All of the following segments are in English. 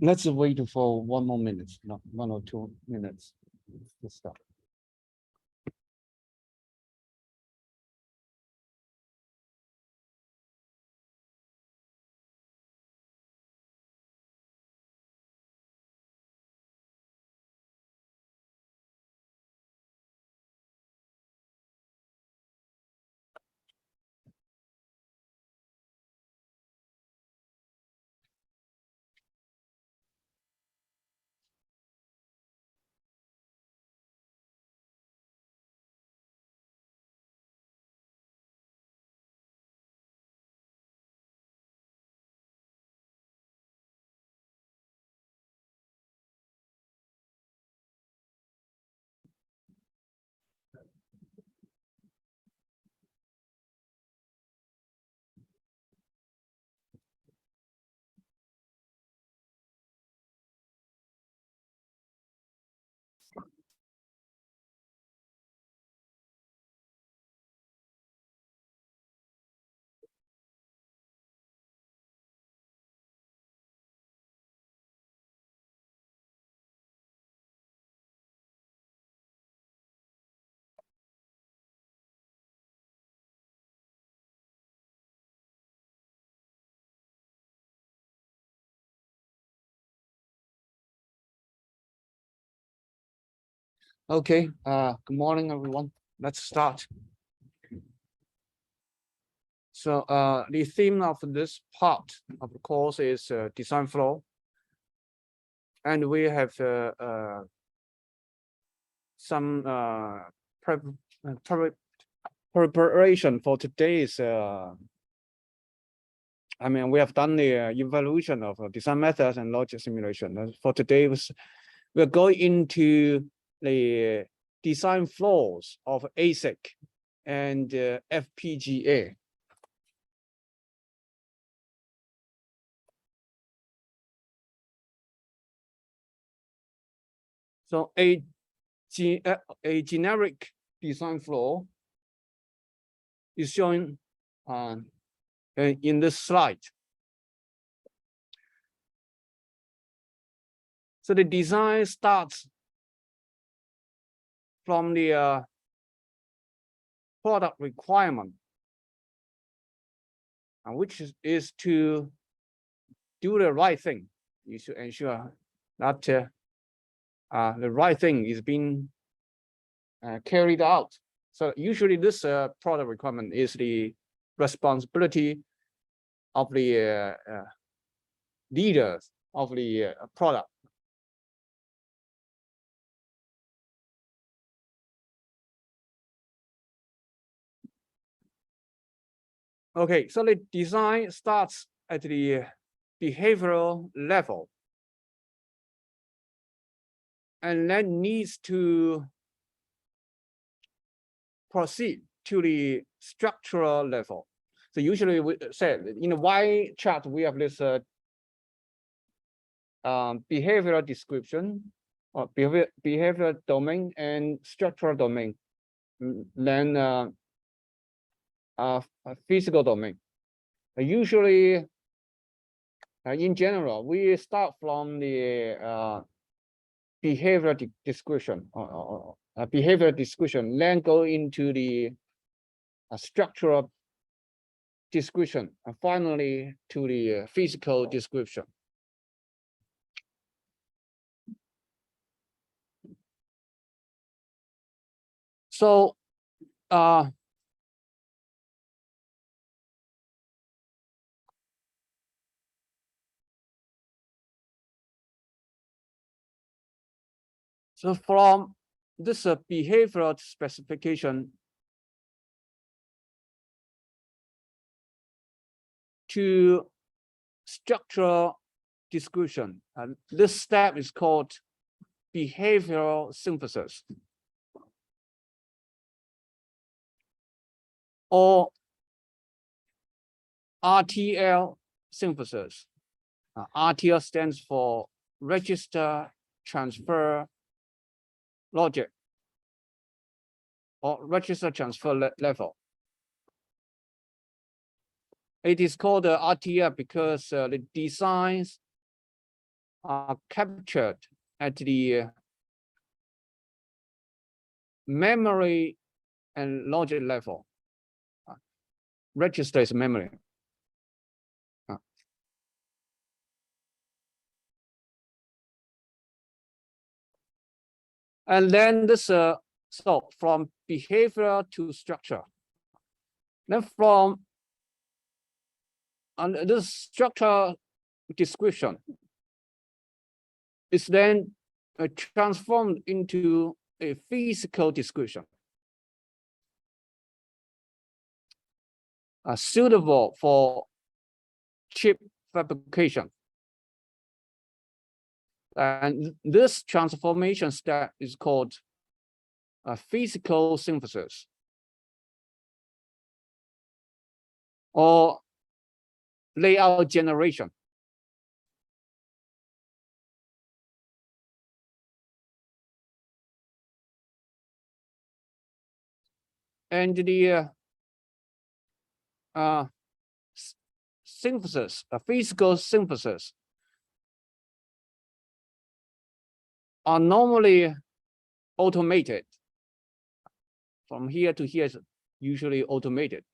Let's wait for 1 more minute, no, 1 or 2 minutes to start. Okay, good morning, everyone. Let's start. So the theme of this part of the course is design flow. And we have some preparation for today's I mean, we have done the evaluation of design methods and logic simulation. For today, we're going into the design flows of ASIC and FPGA. So a generic design flow is shown in this slide. So the design starts from the product requirement, which is to do the right thing. You should ensure that the right thing is being carried out. So usually this product requirement is the responsibility of the leaders of the product. Okay, so the design starts at the behavioral level and then needs to proceed to the structural level. So usually we said in the Y chart, we have this behavioral description or behavior domain and structural domain, then a physical domain. Usually, in general, we start from the behavior description or behavior description, then go into the structural description, and finally to the physical description. So so from this behavioral specification to structural description, this step is called behavioral synthesis, or RTL synthesis. RTL stands for register transfer logic or register transfer level. It is called RTL because the designs are captured at the memory and logic level. Registers memory. And then this, so from behavior to structure. Then from this structure description is then transformed into a physical description, suitable for chip fabrication. And this transformation step is called physical synthesis, or layout generation. And the synthesis, physical synthesis, are normally automated. From here to here is usually automated,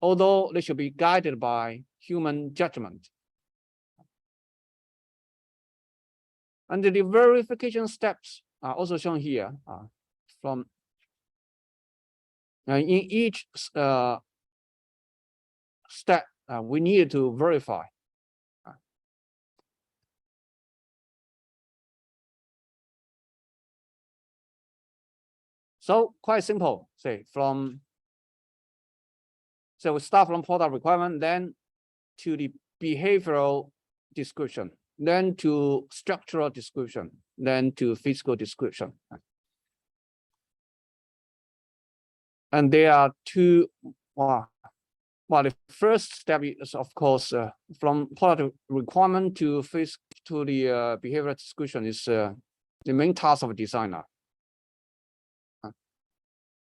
although they should be guided by human judgment. And the verification steps are also shown here. From in each step, we need to verify. So quite simple. Say so we start from product requirement, then to the behavioral description, then to structural description, then to physical description. And there are two. Well, the first step is, of course, from product requirement to the behavioral description is the main task of a designer.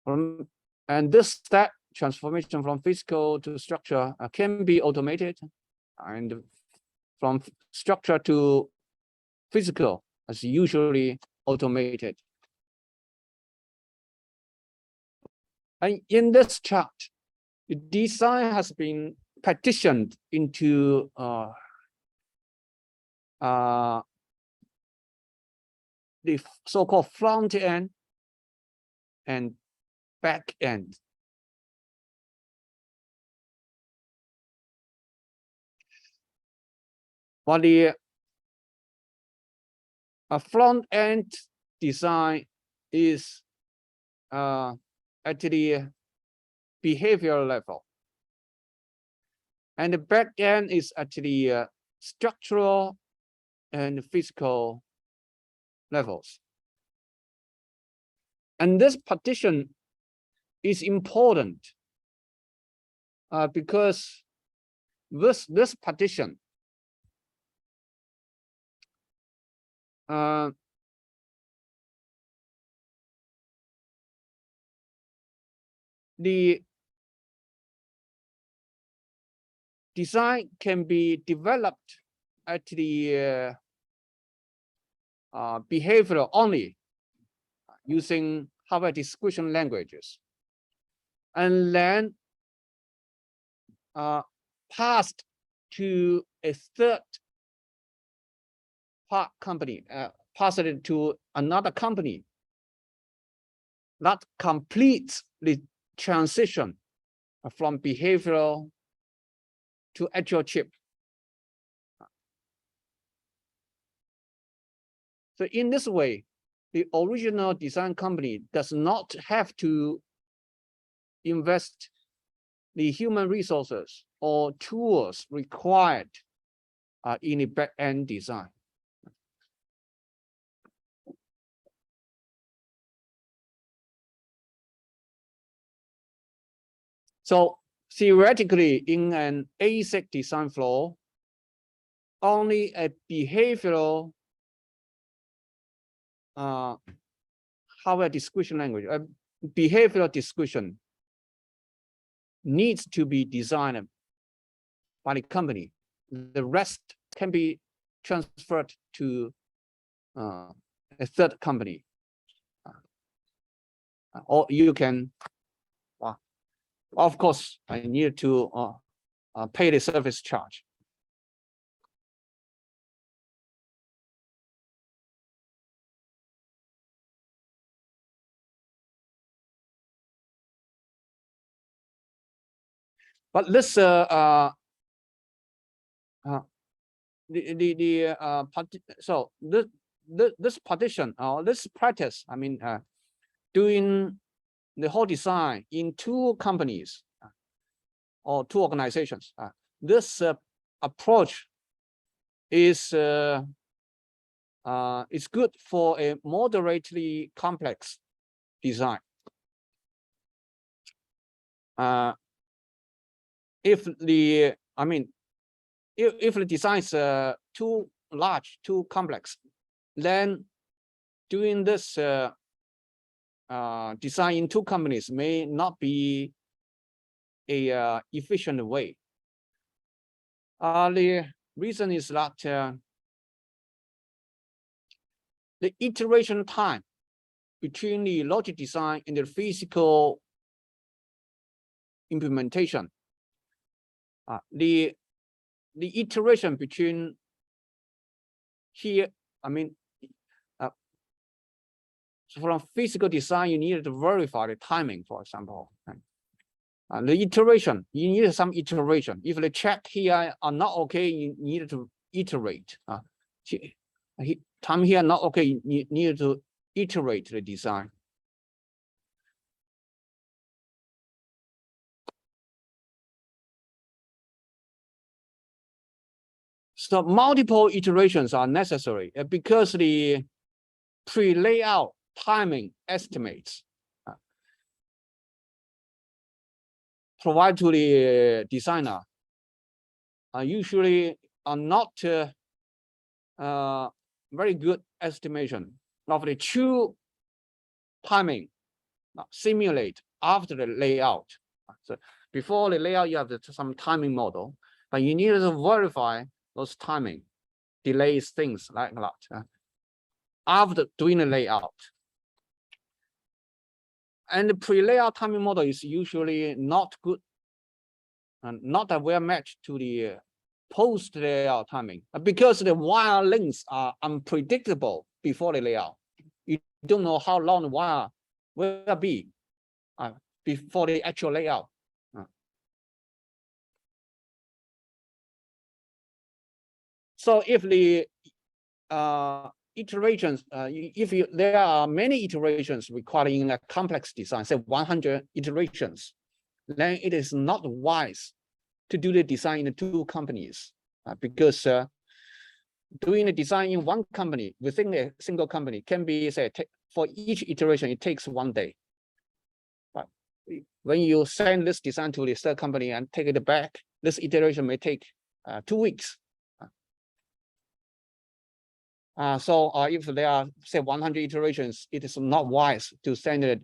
And this step, transformation from physical to structure, can be automated, and from structure to physical is usually automated. And in this chart, the design has been partitioned into the so-called front end and back end. While the front end design is at the behavioral level, and the back end is at the structural and physical levels. And this partition is important because this partition the design can be developed at the behavioral only using hardware description languages, and then passed to a third part company, pass it to another company that completes the transition from behavioral to actual chip. So in this way, the original design company does not have to invest the human resources or tools required in the back-end design. So theoretically, in an ASIC design flow, only a behavioral hardware description language, a behavioral description needs to be designed by the company. The rest can be transferred to a third company. Or you can, of course, I need to pay the service charge. But this so this partition or this practice, I mean, doing the whole design in two companies or two organizations. This approach is good for a moderately complex design. If the design is too large, too complex, then doing this design in two companies may not be a efficient way. The reason is that the iteration time between the logic design and the physical implementation, the iteration between here, so from physical design, you need to verify the timing, for example. The iteration, you need some iteration. If the check here are not okay, you need to iterate. Time here not okay, you need to iterate the design. So multiple iterations are necessary because the pre-layout timing estimates provided to the designer usually are not very good estimation of the true timing simulate after the layout. So before the layout, you have some timing model, but you need to verify those timing delays, things like that after doing the layout. And the pre-layout timing model is usually not good and not that well matched to the post-layout timing because the wire lengths are unpredictable before the layout. You don't know how long the wire will be before the actual layout. So if the iterations, there are many iterations requiring a complex design, say 100 iterations, then it is not wise to do the design in the two companies because doing the design in one company within a single company can be, say, for each iteration, it takes 1 day. But when you send this design to the third company and take it back, this iteration may take 2 weeks. So if there are, say, 100 iterations, it is not wise to send the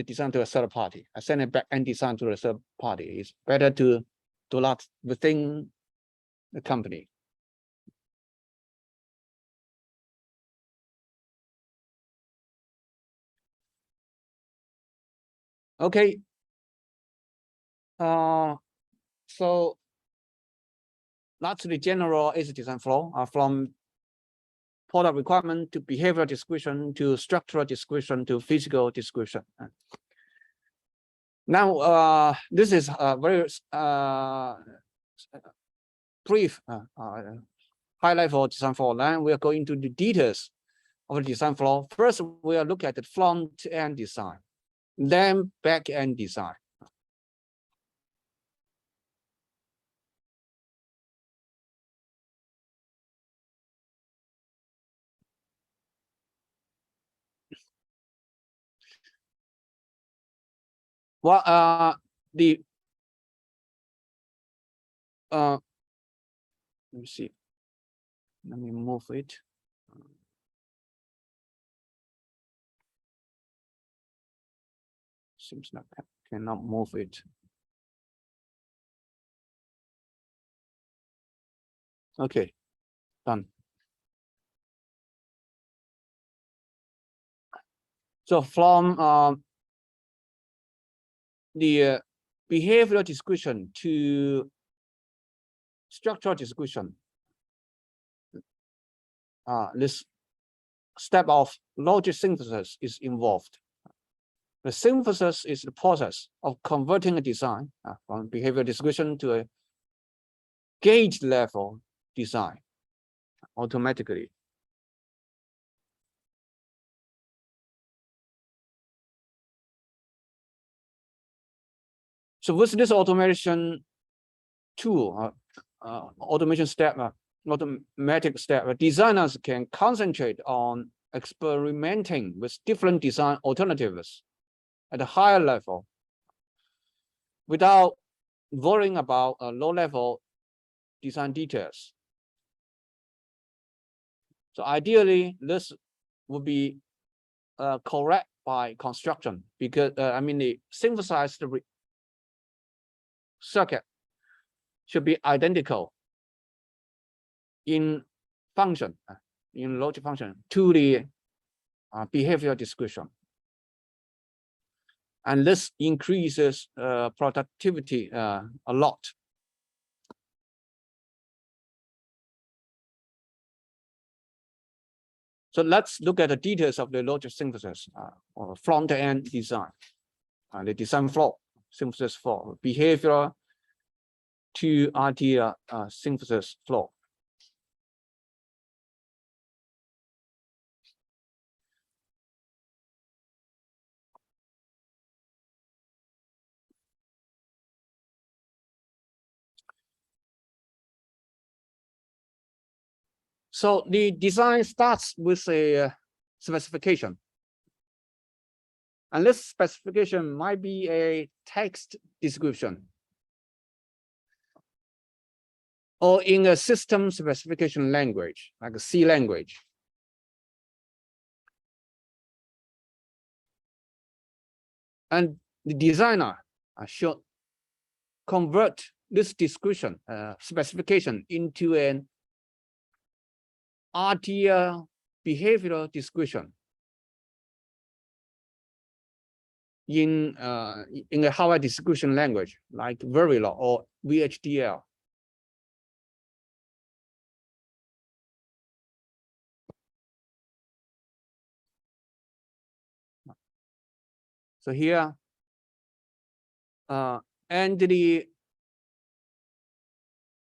design to a third party. Send it back and design to a third party. It's better to do that within the company. Okay. So that's the general ASIC design flow from product requirement to behavioral description to structural description to physical description. Now, this is a very brief highlight for design flow. Then we are going to the details of the design flow. First, we will look at the front-end design, then back-end design. Well, let me see. Let me move it. Seems like I cannot move it. Okay, done. So from the behavioral description to structural description, this step of logic synthesis is involved. The synthesis is the process of converting a design from behavioral description to a gauge level design automatically. So with this automation tool, automation step, automatic step, designers can concentrate on experimenting with different design alternatives at a higher level without worrying about low-level design details. So ideally, this would be correct by construction, because the synthesized circuit should be identical in function, in logic function, to the behavioral description. And this increases productivity a lot. So let's look at the details of the logic synthesis or front-end design, the design flow, synthesis flow, behavioral to idea synthesis flow. So the design starts with a specification. And this specification might be a text description or in a system specification language, like a C language. And the designer should convert this description, specification, into an RTL behavioral description in a hardware description language like Verilog or VHDL. So here, and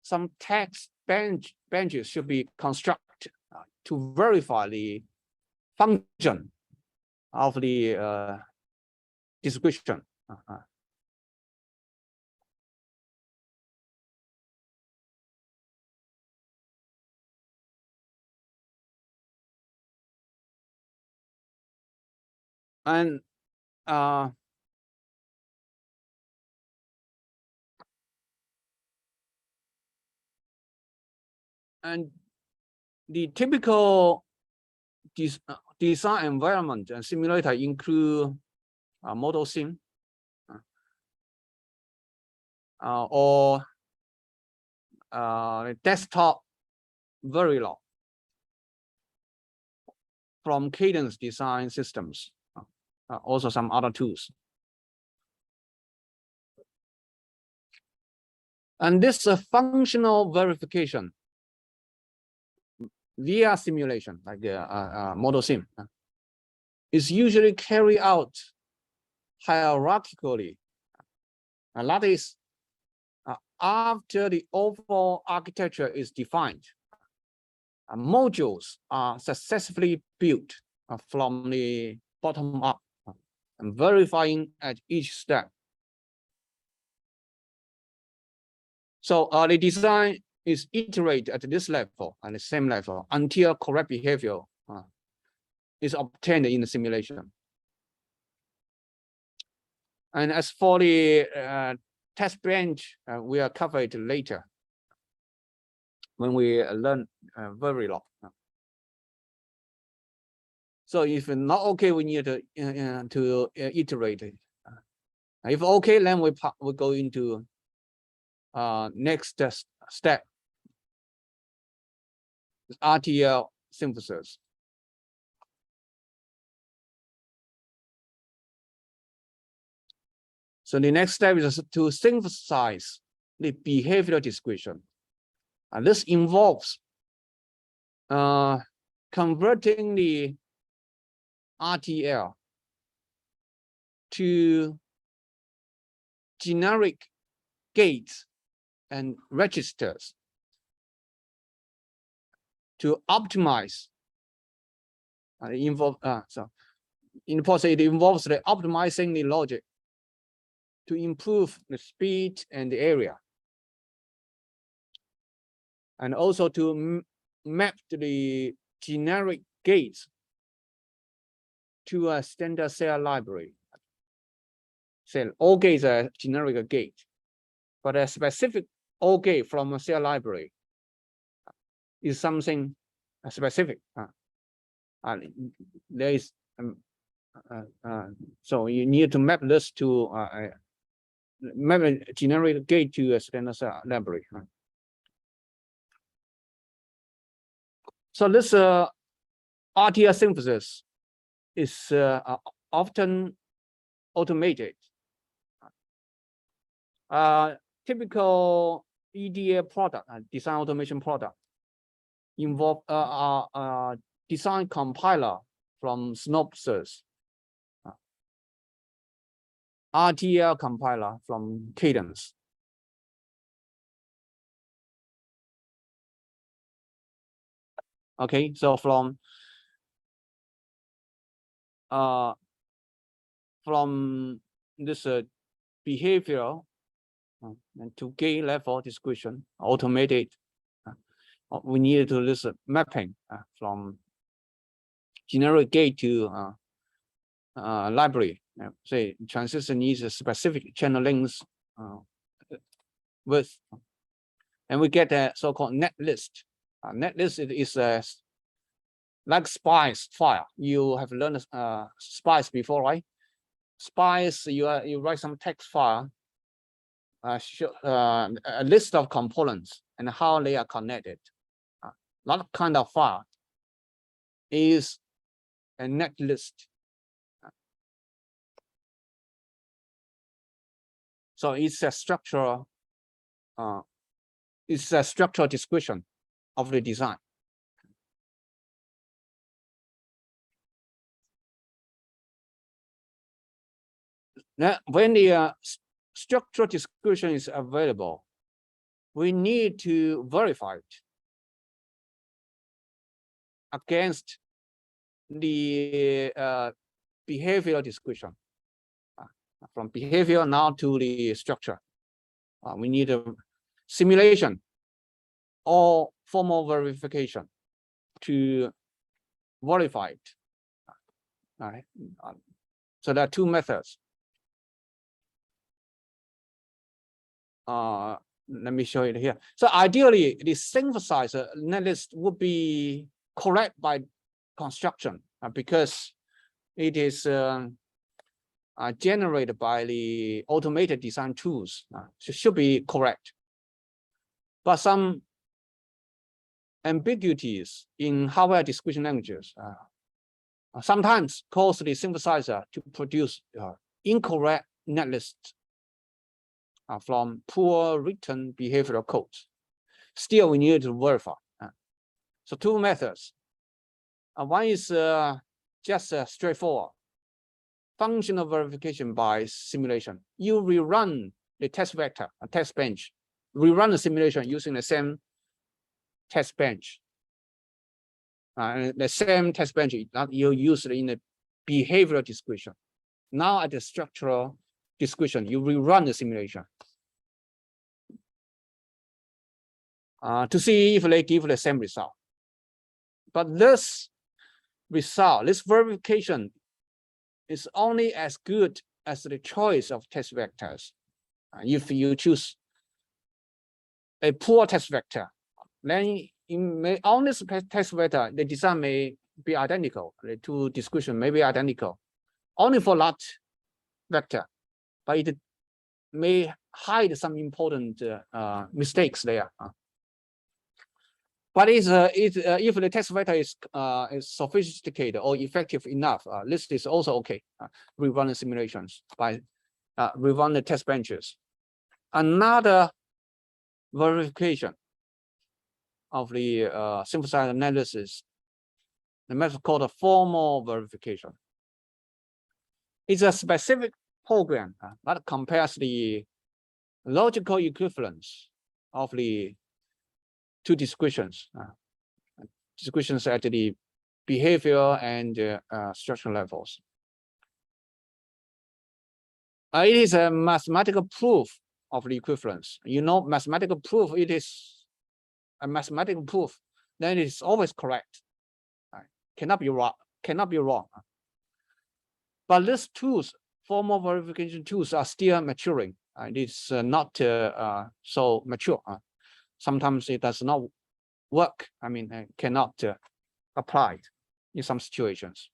some text benches should be constructed to verify the function of the description. And the typical design environment and simulator include ModelSim or desktop Verilog from Cadence Design Systems, also some other tools. And this functional verification via simulation, like ModelSim, is usually carried out hierarchically. And that is, after the overall architecture is defined, modules are successfully built from the bottom up, and verifying at each step. So the design is iterated at this level and the same level until correct behavior is obtained in the simulation. And as for the test bench, we are covered later when we learn Verilog. So if not okay, we need to iterate it. If okay, then we go into next step, RTL synthesis. So the next step is to synthesize the behavioral description. And this involves converting the RTL to generic gates and registers to optimize. In the process, it involves the optimizing the logic to improve the speed and the area, and also to map the generic gates to a standard cell library. Say all gates are generic gate, but a specific all gate from a cell library is something specific. There is so you need to map this to map a generic gate to a standard cell library. So this RTL synthesis is often automated. Typical EDA product, design automation product, involve design compiler from Synopsys, RTL compiler from Cadence. Okay, so from this behavioral and to gate level description automated, we need to this mapping from generic gate to library. Say transistor needs a specific channel length width, and we get a so-called net list. Net list is like SPICE file. You have learned SPICE before, right? SPICE, you write some text file, a list of components and how they are connected. That kind of file is a net list. So it's a structural description of the design. Now, when the structural description is available, we need to verify it against the behavioral description. From behavior now to the structure, we need a simulation or formal verification to verify it. All right. So there are two methods. Let me show it here. So ideally, the synthesizer netlist would be correct by construction because it is generated by the automated design tools. So should be correct. But some ambiguities in hardware description languages sometimes cause the synthesizer to produce incorrect netlist from poor written behavioral code. Still, we need to verify. So two methods. One is just straightforward functional verification by simulation. You rerun the test vector, a test bench, rerun the simulation using the same test bench. The same test bench that you used in the behavioral description. Now at the structural description, you rerun the simulation to see if they give the same result. But this result, this verification is only as good as the choice of test vectors. If you choose a poor test vector, then on this test vector, the design may be identical. The two descriptions may be identical, only for that vector, but it may hide some important mistakes there. But if the test vector is sophisticated or effective enough, this is also okay. Rerun the simulations by we run the test benches. Another verification of the synthesized analysis, the method called a formal verification. It's a specific program that compares the logical equivalence of the two descriptions, descriptions at the behavior and structural levels. It is a mathematical proof of the equivalence. You know, mathematical proof, it is a mathematical proof, then it is always correct. Cannot be wrong. But these tools, formal verification tools, are still maturing. It's not so mature. Sometimes it does not work. I mean, cannot apply in some situations.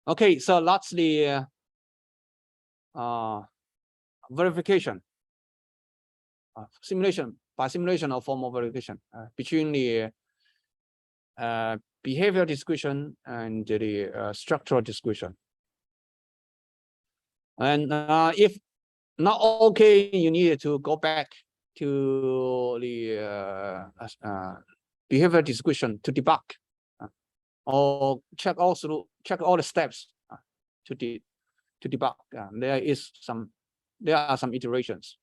Okay, so that's the verification, simulation by simulation of formal verification between the behavioral description and the structural description. And if not okay, you need to go back to the behavior description to debug, or check all the steps to debug. There are some iterations.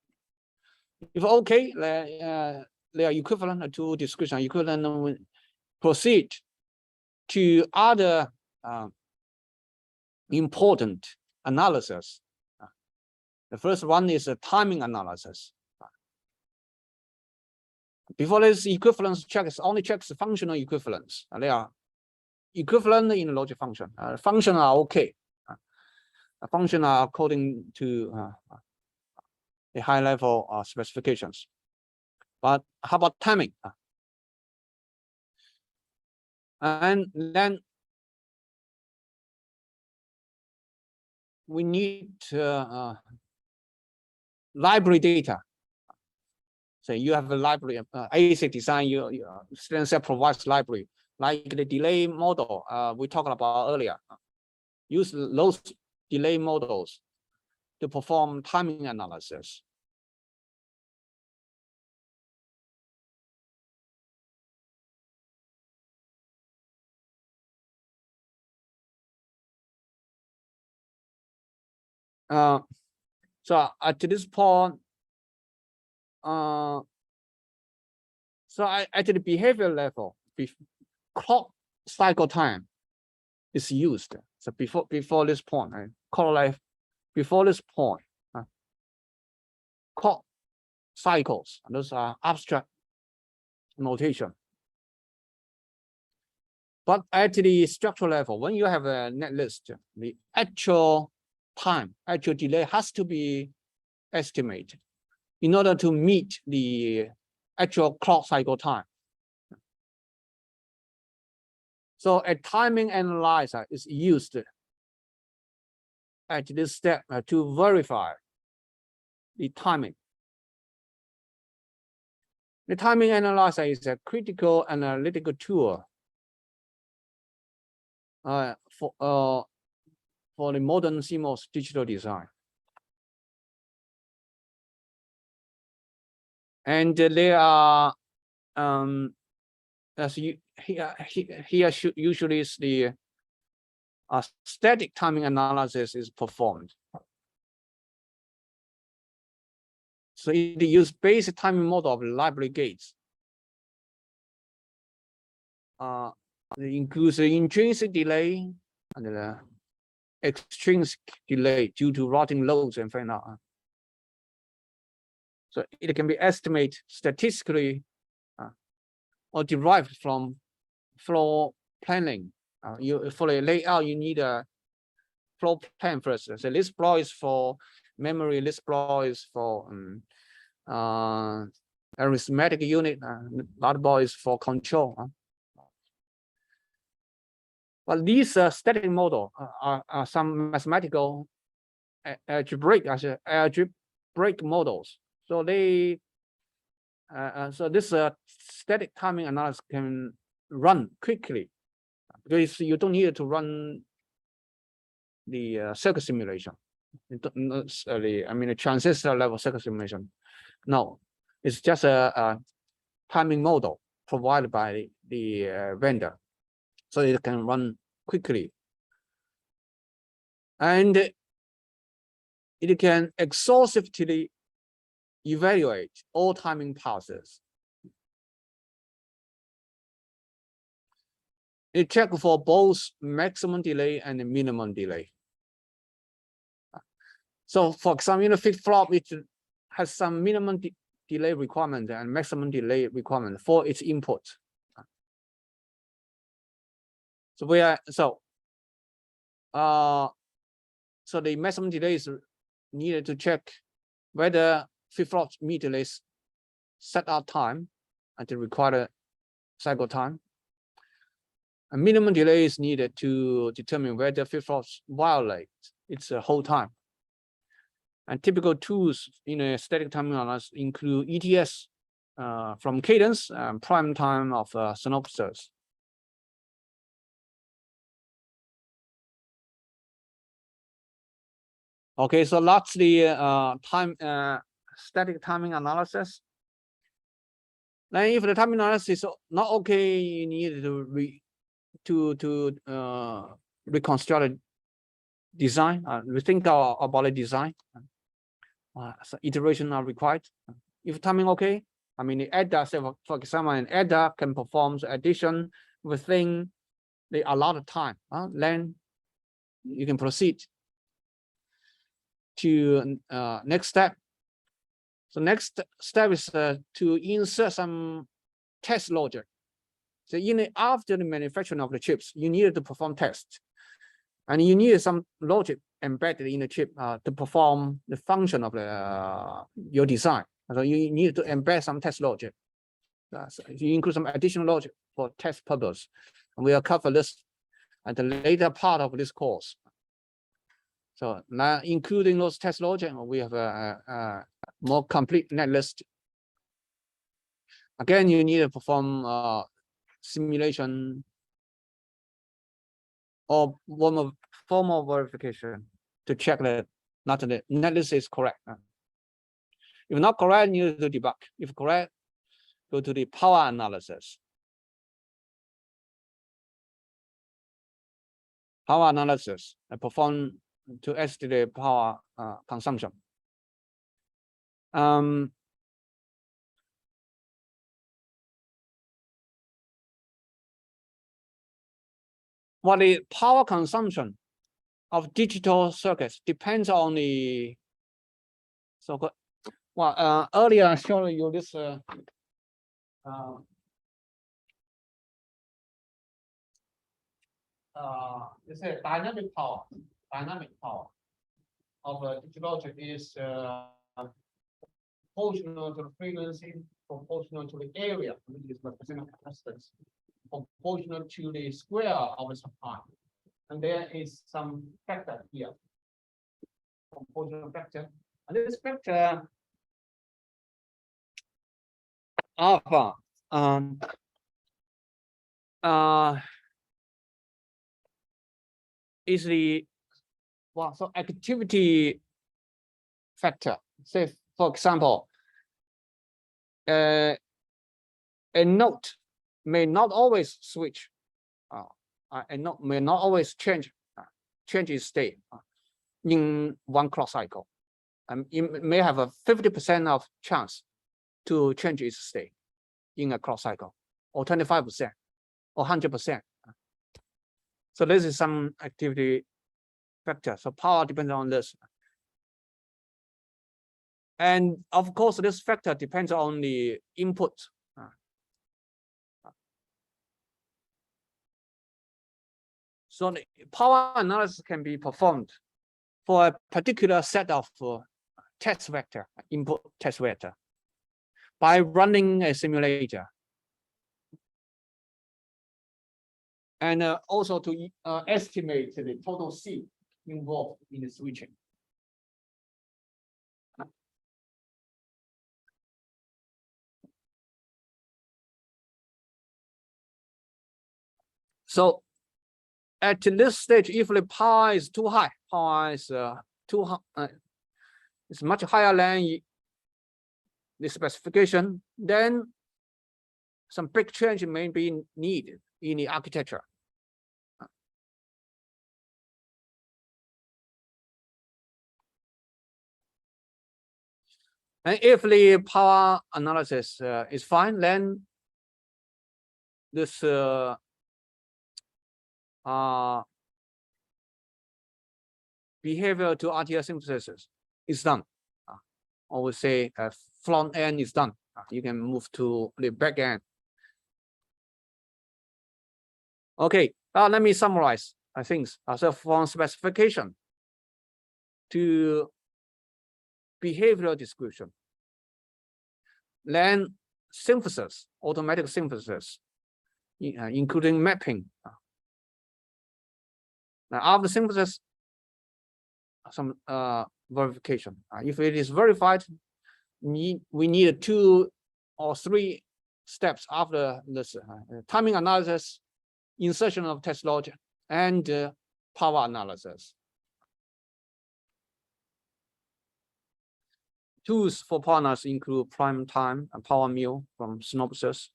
If okay, they are equivalent to description, equivalent, proceed to other important analysis. The first one is a timing analysis. Before this, equivalence checks only checks functional equivalence. They are equivalent in logic function. Function are okay. Function are according to the high level specifications. But how about timing? And then we need library data. So you have a library, ASIC design, your student set provides library, like the delay model we talked about earlier. Use those delay models to perform timing analysis. So at this point, so at the behavior level, clock cycle time is used. So before this point, clock life before this point, clock cycles, those are abstract notation. But at the structural level, when you have a net list, the actual time, actual delay has to be estimated in order to meet the actual clock cycle time. So a timing analyzer is used at this step to verify the timing. The timing analyzer is a critical analytical tool for the modern CMOS digital design. And there are as you here usually is the static timing analysis is performed. So it uses basic timing model of library gates. It includes the intrinsic delay and the extrinsic delay due to routing loads and phenomena. So it can be estimated statistically or derived from floor planning. For the layout, you need a floor plan first. So this floor is for memory, this floor is for arithmetic unit, that floor is for control. But these static model are some mathematical algebraic models. So they so this static timing analysis can run quickly because you don't need to run the circuit simulation. I mean, a transistor level circuit simulation. No, it's just a timing model provided by the vendor, so it can run quickly, and it can exhaustively evaluate all timing passes. It checks for both maximum delay and minimum delay. So, for example, flip-flop, it has some minimum delay requirement and maximum delay requirement for its input. So so the maximum delay is needed to check whether flip-flop meet the setup time and the required cycle time. A minimum delay is needed to determine whether flip-flops violate its hold time. And typical tools in a static timing analysis include ETS from Cadence and prime time of Synopsys. Okay, so that's the static timing analysis. Then, if the timing analysis is not okay, you need to reconstruct the design, rethink about the design. So iteration are required. If timing okay, I mean, the adder, for example, an adder can perform addition within the allotted time. Then you can proceed to next step. So next step is to insert some test logic. So after the manufacturing of the chips, you need to perform tests, and you need some logic embedded in the chip to perform the function of your design. So you need to embed some test logic. So you include some additional logic for test purpose, and we will cover this at the later part of this course. So now, including those test logic, we have a more complete netlist. Again, you need to perform simulation or formal verification to check that the netlist is correct. If not correct, you need to debug. If correct, go to the power analysis. Power analysis perform to estimate power consumption. Well, the power consumption of digital circuits depends on the so-called. Well, earlier I showed you this. This is dynamic power. Dynamic power of digital logic is proportional to the frequency, proportional to the area, which is represented capacitance, proportional to the square of the supply. And there is some factor here, proportional factor. And this factor alpha is the so activity factor. Say, for example, a node may not always switch. A node may not always change its state in one clock cycle. It may have a 50% of chance to change its state in a clock cycle, or 25%, or 100%. So this is some activity factor. So power depends on this. And of course, this factor depends on the input. So the power analysis can be performed for a particular set of test vector, input test vector, by running a simulator. And also to estimate the total C involved in the switching. So at this stage, if the power is too high, power is too high, it's much higher than the specification, then some big change may be needed in the architecture. And if the power analysis is fine, then this behavior to RTL synthesis is done. Or we say front end is done. You can move to the back end. Okay, let me summarize things. So from specification to behavioral description, then synthesis, automatic synthesis, including mapping. Now after synthesis, some verification. If it is verified, we need 2 or 3 steps after this: timing analysis, insertion of test logic, and power analysis. Tools for power analysis include prime time and power mill from Synopsys.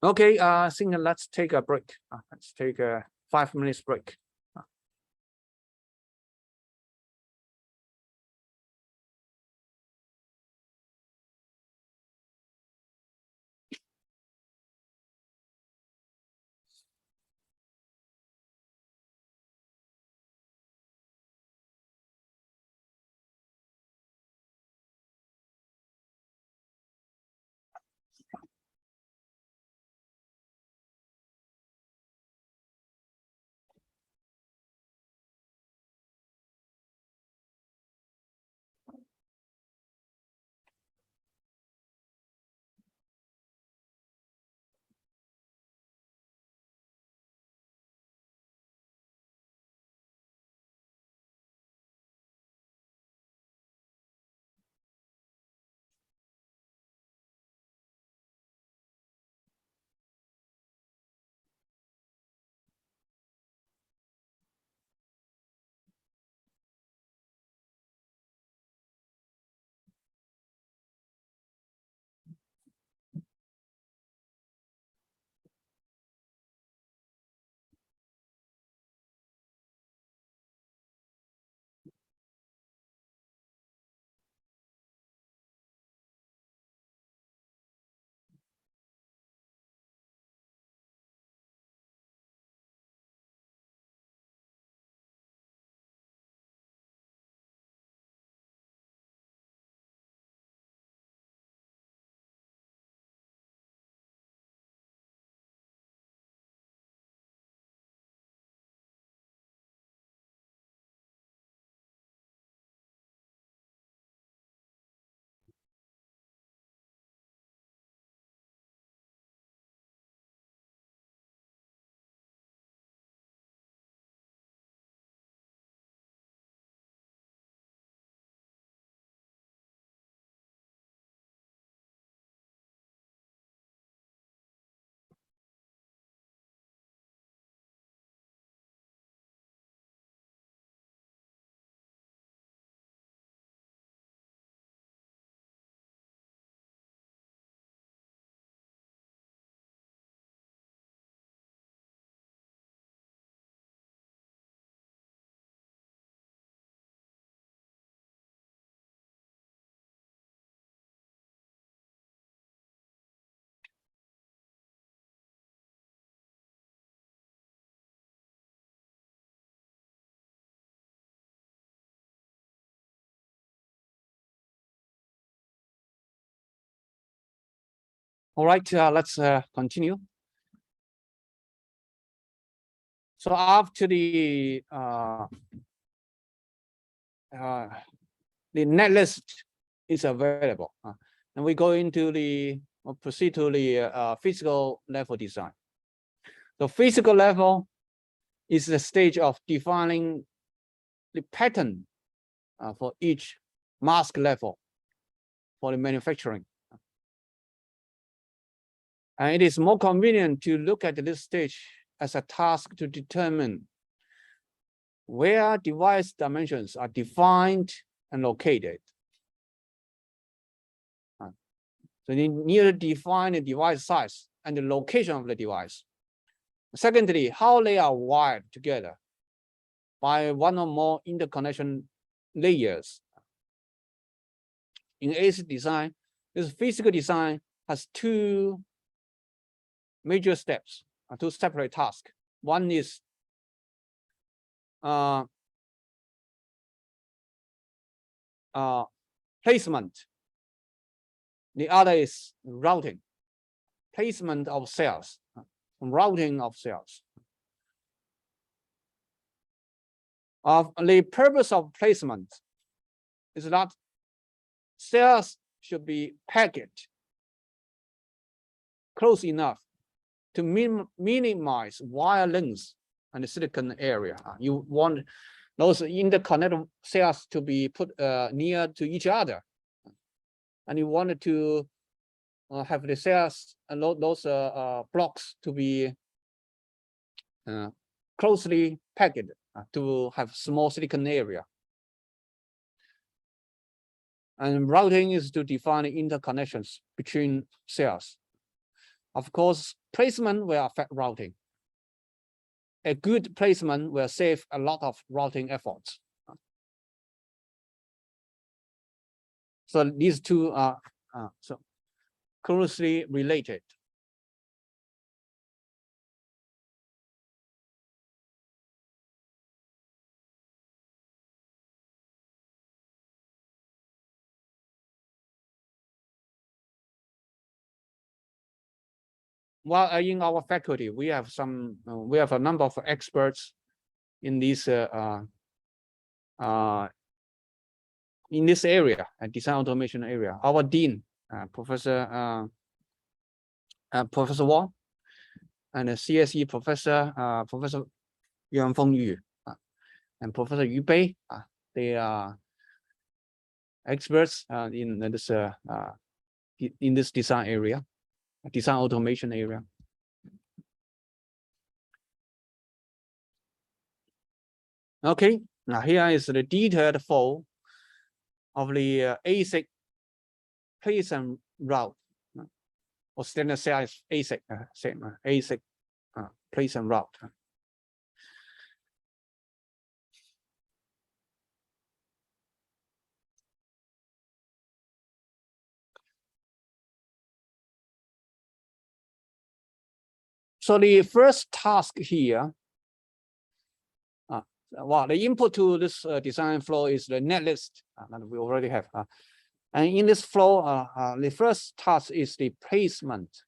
Okay, I think let's take a break. Let's take a 5 minutes break. All right, let's continue. So after the net list is available, and we go into the proceed to the physical level design. The physical level is the stage of defining the pattern for each mask level for the manufacturing. And it is more convenient to look at this stage as a task to determine where device dimensions are defined and located. So you need to define the device size and the location of the device. Secondly, how they are wired together by one or more interconnection layers. In ASIC design, this physical design has two major steps, two separate tasks. One is placement. The other is routing, placement of cells, routing of cells. The purpose of placement is that cells should be packed close enough to minimize wire length and the silicon area. You want those interconnected cells to be put near to each other. And you wanted to have the cells and those blocks to be closely packed to have small silicon area. And routing is to define interconnections between cells. Of course, placement will affect routing. A good placement will save a lot of routing efforts. So these two are so closely related. Well, in our faculty, we have a number of experts in this area, design automation area. Our dean, Professor Wang, and the CSE Professor Professor Yuanfeng Yu, and Professor Yu Bei. They are experts in this design area, design automation area. Okay, now here is the detailed flow of the ASIC place and route, or standard size ASIC, ASIC place and route. So the first task here, well, the input to this design flow is the netlist that we already have. And in this flow, the first task is the placement.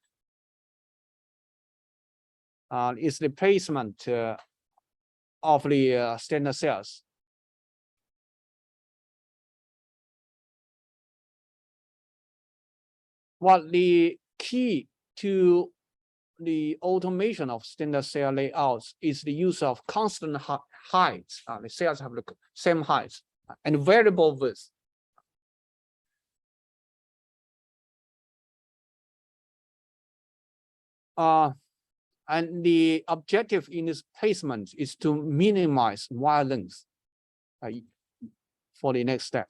Is the placement of the standard cells. Well, the key to the automation of standard cell layouts is the use of constant heights. The cells have the same heights and variable width. And the objective in this placement is to minimize wire length for the next step.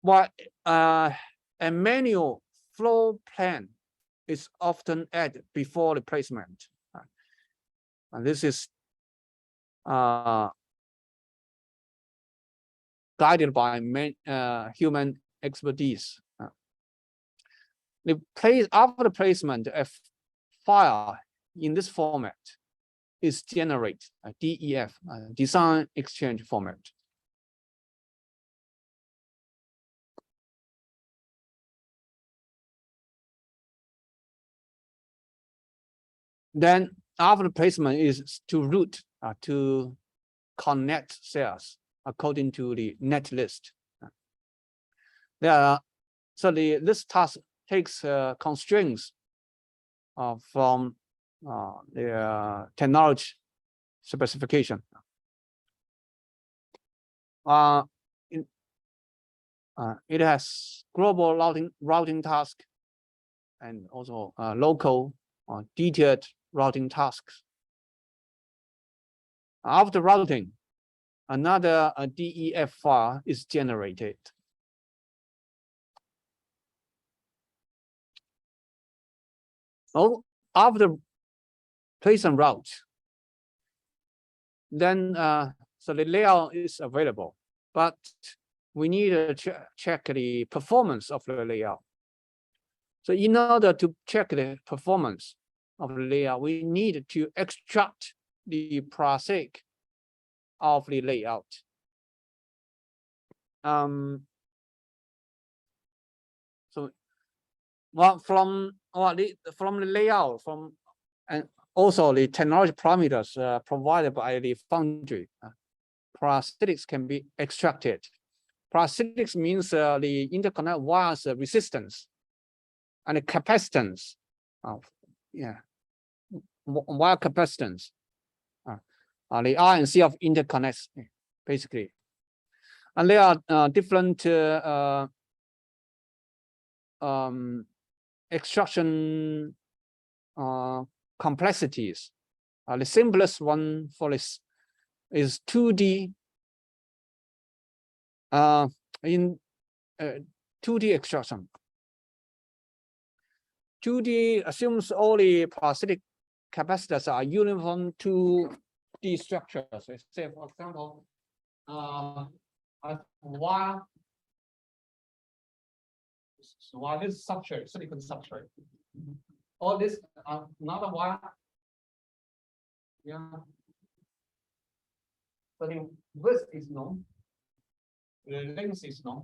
But a manual flow plan is often added before the placement. And this is guided by human expertise. After the placement, a file in this format is generated, a DEF, design exchange format. Then after the placement is to route to connect cells according to the net list. This task takes constraints from the technology specification. it has global routing task and also local detailed routing tasks. After routing, another DEF file is generated. So after place and route, then so the layout is available, but we need to check the performance of the layout. So in order to check the performance of the layout, we need to extract the parsecs of the layout. So from the layout, and also the technology parameters provided by the Foundry, parsecs can be extracted. Parsecs means the interconnect wires resistance and the capacitance of wire capacitance, the R and C of interconnects basically, and there are different extraction complexities. The simplest one for this is 2D in 2D extraction. 2D assumes all the parasitic capacitors are uniform 2D structures. Say, for example, wire. So wire is substrate, silicon substrate. All this another wire. Yeah. So the width is known. The length is known.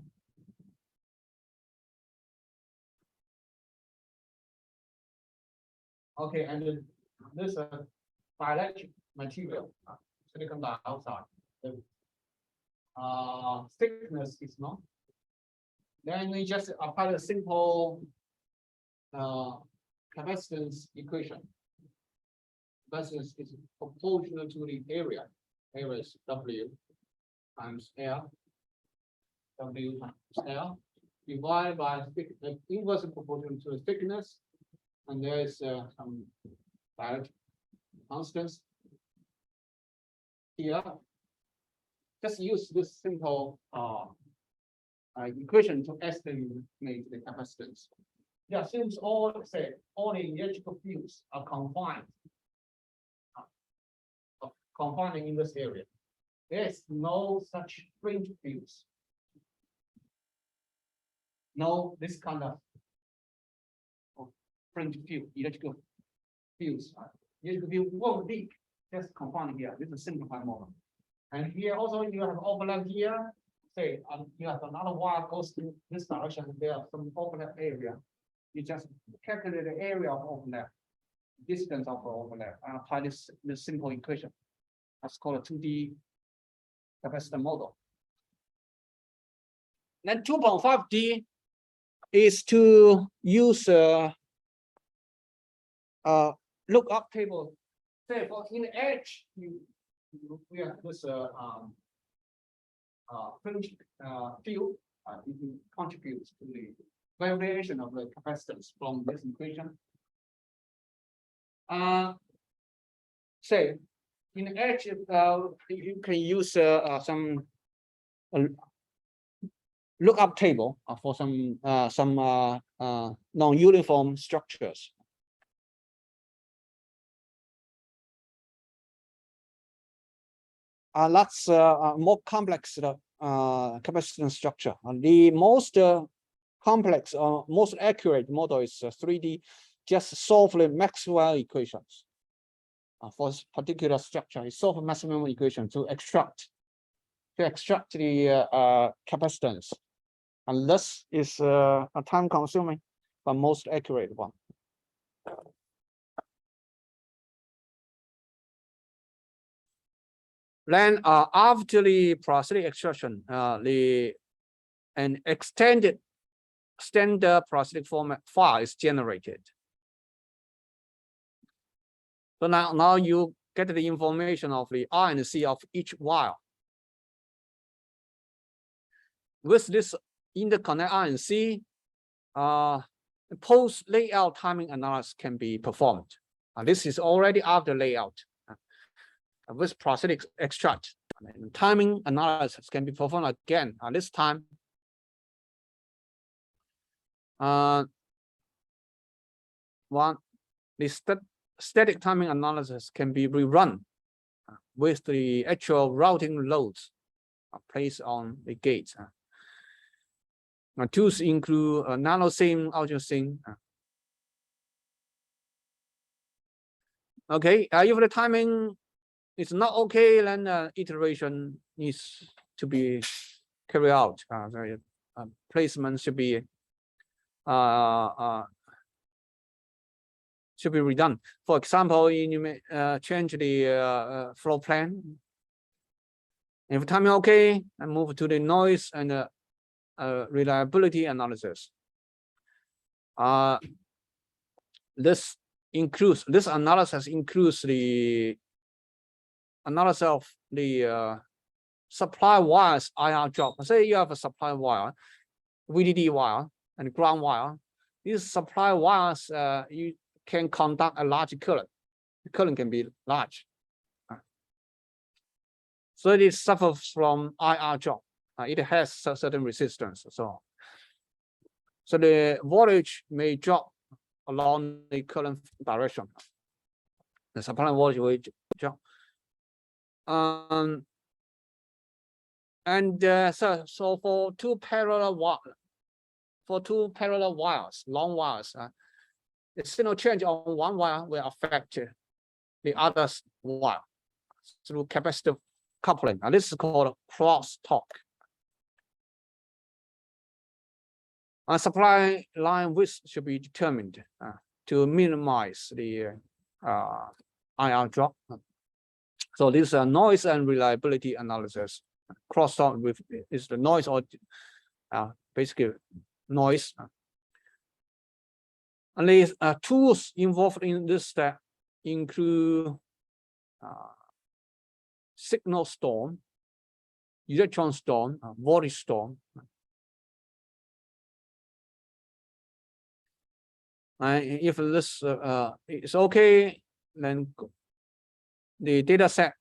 Okay, and this dielectric material, silicon dioxide. The thickness is known. Then we just apply a simple capacitance equation. Capacitance is proportional to the area. Area is W times L. W times L divided by the inverse proportional to the thickness. And there is some dielectric constants here. Just use this simple equation to estimate the capacitance. Yeah, since all the electrical fields are confined in this area, there is no such fringe fields. No, this kind of fringe field, electrical fields. Electrical field won't leak, just confined here. This is a simplified model. And here also you have overlap here. Say you have another wire goes in this direction, there are some overlap area. You just calculate the area of overlap, distance of overlap, and apply this simple equation. That's called a 2D capacitor model. Then 2.5D is to use lookup table. Say for in the edge, we have this fringe field. It contributes to the variation of the capacitance from this equation. Say in the edge, you can use some lookup table for some non-uniform structures. That's more complex capacitance structure. The most complex or most accurate model is 3D. Just solve the Maxwell equations for this particular structure. Solve Maxwell equation to extract the capacitance, and this is a time-consuming but most accurate one. Then after the parasitic extraction, an extended standard parasitic format file is generated. So now you get the information of the R and C of each wire. with this interconnect RNC, post layout timing analysis can be performed. This is already after layout with prosthetic extract. Timing analysis can be performed again. This time, the static timing analysis can be rerun with the actual routing loads placed on the gates. Tools include NanoSim, UltraSim. Okay, if the timing is not okay, then iteration needs to be carried out. The placement should be redone. For example, you may change the floor plan. If timing okay, and move to the noise and reliability analysis. This analysis includes the analysis of the supply wires IR drop. Say you have a supply wire, VDD wire, and ground wire. These supply wires, you can conduct a large current. The current can be large. So it suffers from IR drop. It has a certain resistance. So the voltage may drop along the current direction. The supply voltage will drop. So for two parallel wires, long wires, the signal change on one wire will affect the other wire through capacitive coupling. This is called crosstalk. Supply line width should be determined to minimize the IR drop. So this is a noise and reliability analysis. Crosstalk is the noise, or basically noise. And the tools involved in this step include signal storm, electron storm, voltage storm. If this is okay, then the data set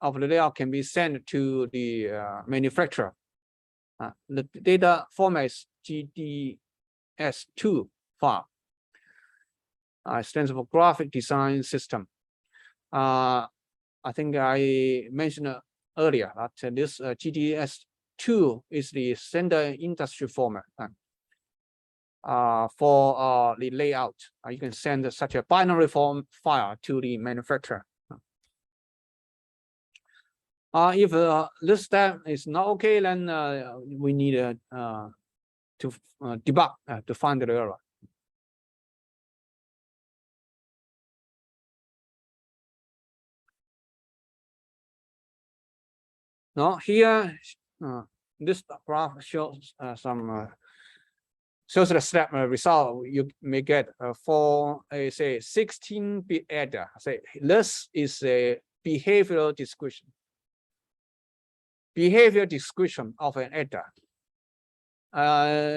of the layout can be sent to the manufacturer. The data format is GDS2 file. Stands for Graphic Design System. I think I mentioned earlier that this GDS2 is the standard industry format. For the layout, you can send such a binary form file to the manufacturer. If this step is not okay, then we need to debug to find the error. Now here, this graph shows shows the step result you may get for a say 16-bit adder. Say this is a behavioral description. Behavior description of an adder.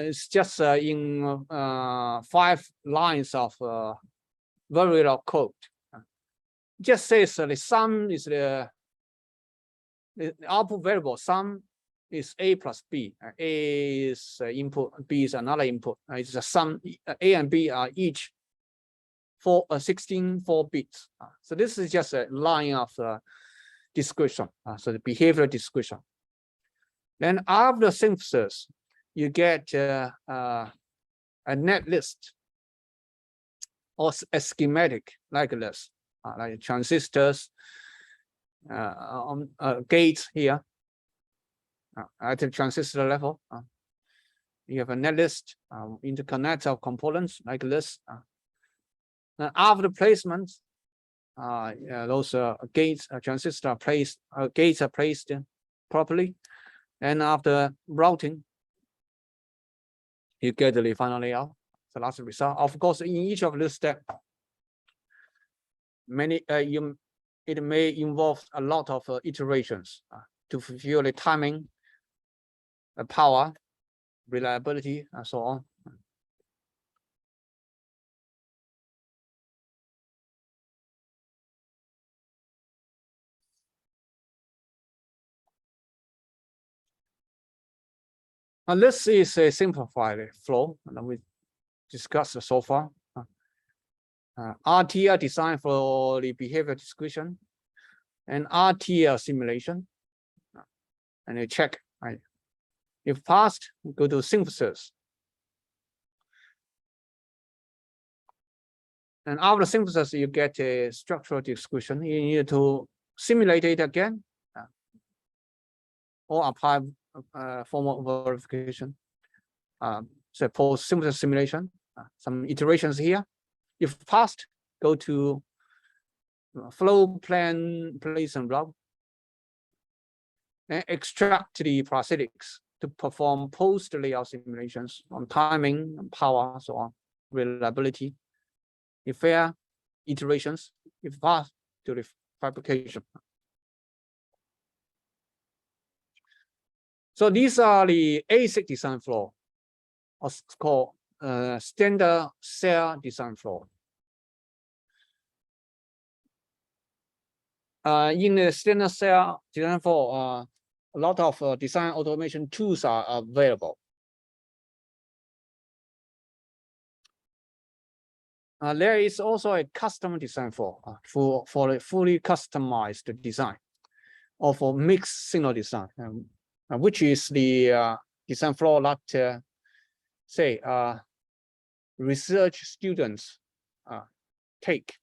It's just in 5 lines of Verilog code. Just says the sum is the output variable. Sum is A plus B. A is input, B is another input. It's a sum. A and B are each 16 4-bits. So this is just a line of description. So the behavioral description. Then after synthesis, you get a net list or a schematic like this, like transistors, gates here. At the transistor level, you have a net list, interconnect of components like this. After placement, those gates, transistor placed, gates are placed properly, and after routing, you get the final layout. So that's the result. Of course, in each of this step, it may involve a lot of iterations to fulfill the timing power, reliability, and so on. And this is a simplified flow that we discussed so far. RTL design for the behavior description and RTL simulation. And you check, right? If passed, go to synthesis. And after synthesis, you get a structural description. You need to simulate it again or apply formal verification. So post-synthesis simulation, some iterations here. If passed, go to flow plan, place and route, and extract the prosthetics to perform post-layout simulations on timing, and power, so on, reliability. If fair, iterations. If passed, to the fabrication. So these are the ASIC design flow, what's called standard cell design flow. In the standard cell design flow, a lot of design automation tools are available. There is also a custom design flow for a fully customized design, or for mixed signal design, which is the design flow that, say, research students take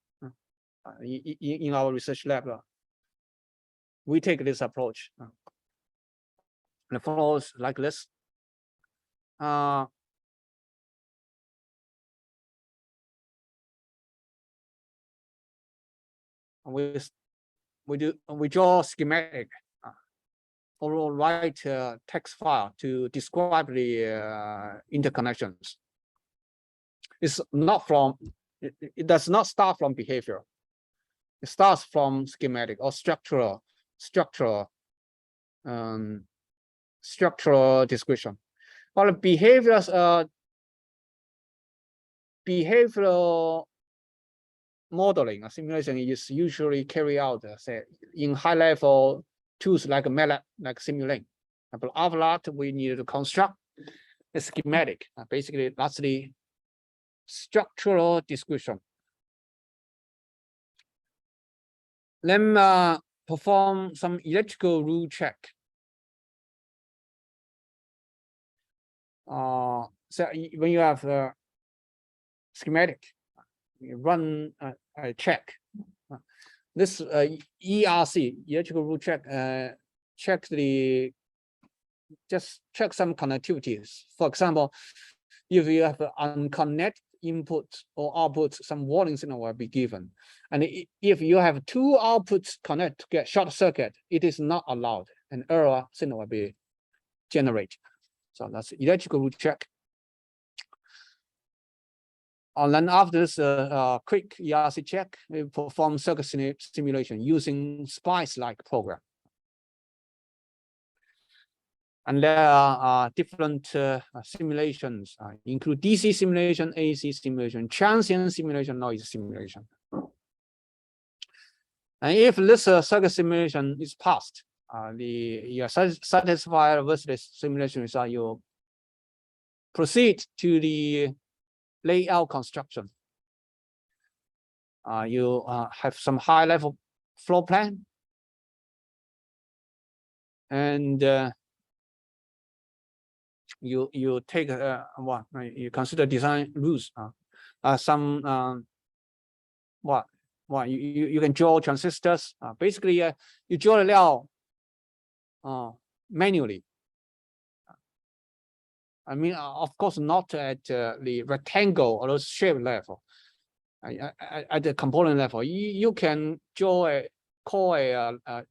in our research lab. We take this approach. The flows like this. We draw schematic or write text file to describe the interconnections. It's not from, it does not start from behavior. It starts from schematic or structural description. But behavioral modeling or simulation is usually carried out, say, in high-level tools like MATLAB, like Simulink. But after that, we need to construct a schematic. Basically, that's the structural description. Then perform some electrical rule check. So when you have a schematic, you run a check. This ERC, electrical rule check, check some connectivities. For example, if you have an unconnected input or output, some warning signal will be given. And if you have two outputs connect to get short circuit, it is not allowed. An error signal will be generated. So that's electrical rule check. And then after this quick ERC check, we perform circuit simulation using SPICE-like program. And there are different simulations, include DC simulation, AC simulation, transient simulation, noise simulation. And if this circuit simulation is passed, you are satisfied with this simulation result, you proceed to the layout construction. You have some high-level floor plan, and you take you consider design rules. You can draw transistors. Basically, you draw the layout manually. I mean, of course, not at the rectangle or shape level. At the component level, you can draw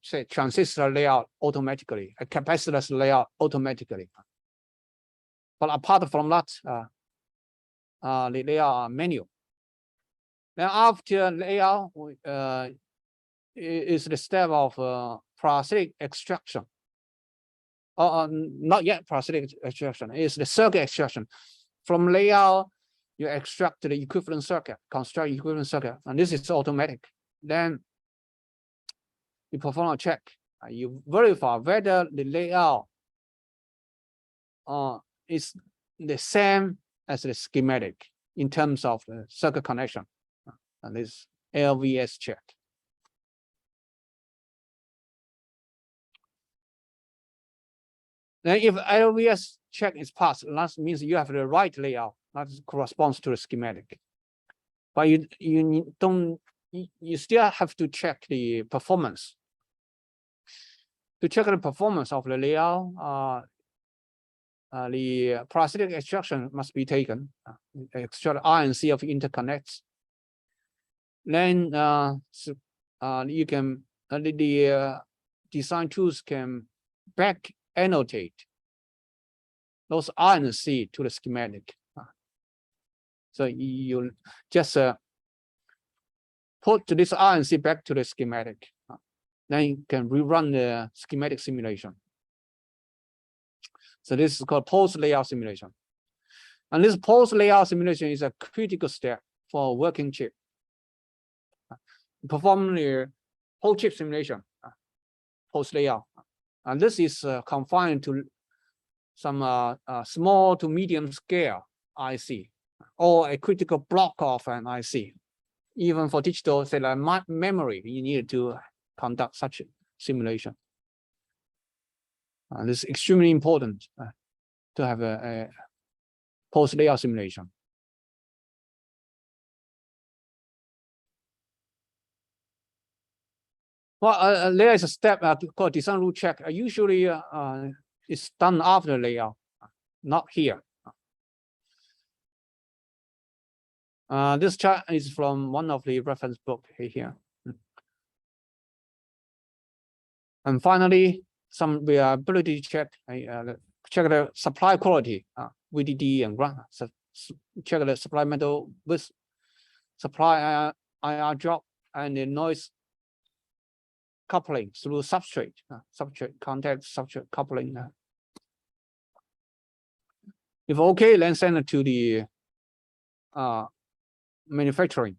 say transistor layout automatically, a capacitor layout automatically. But apart from that, the layout are manual. Then after layout is the step of prosthetic extraction. not yet parasitic extraction, is the circuit extraction. From layout, you extract the equivalent circuit, construct equivalent circuit, and this is automatic. Then you perform a check. You verify whether the layout is the same as the schematic in terms of the circuit connection. And this LVS check. Then if LVS check is passed, that means you have the right layout that corresponds to the schematic. But you still have to check the performance. To check the performance of the layout, the parasitic extraction must be taken. Extract RNC of interconnects. Then you can the design tools can back annotate those RNC to the schematic. So you just put this RNC back to the schematic. Then you can rerun the schematic simulation. So this is called post-layout simulation. And this post-layout simulation is a critical step for a working chip. Perform the whole chip simulation, post-layout. And this is confined to some small to medium scale IC, or a critical block of an IC. Even for digital memory, you need to conduct such a simulation. This is extremely important to have a post-layout simulation. Well, there is a step called design rule check. Usually, it's done after the layout, not here. This chart is from one of the reference book here. And finally, some reliability check. Check the supply quality, VDD and ground. So check the supply metal with supply IR drop and the noise coupling through substrate, contact substrate coupling. If okay, then send it to the manufacturing.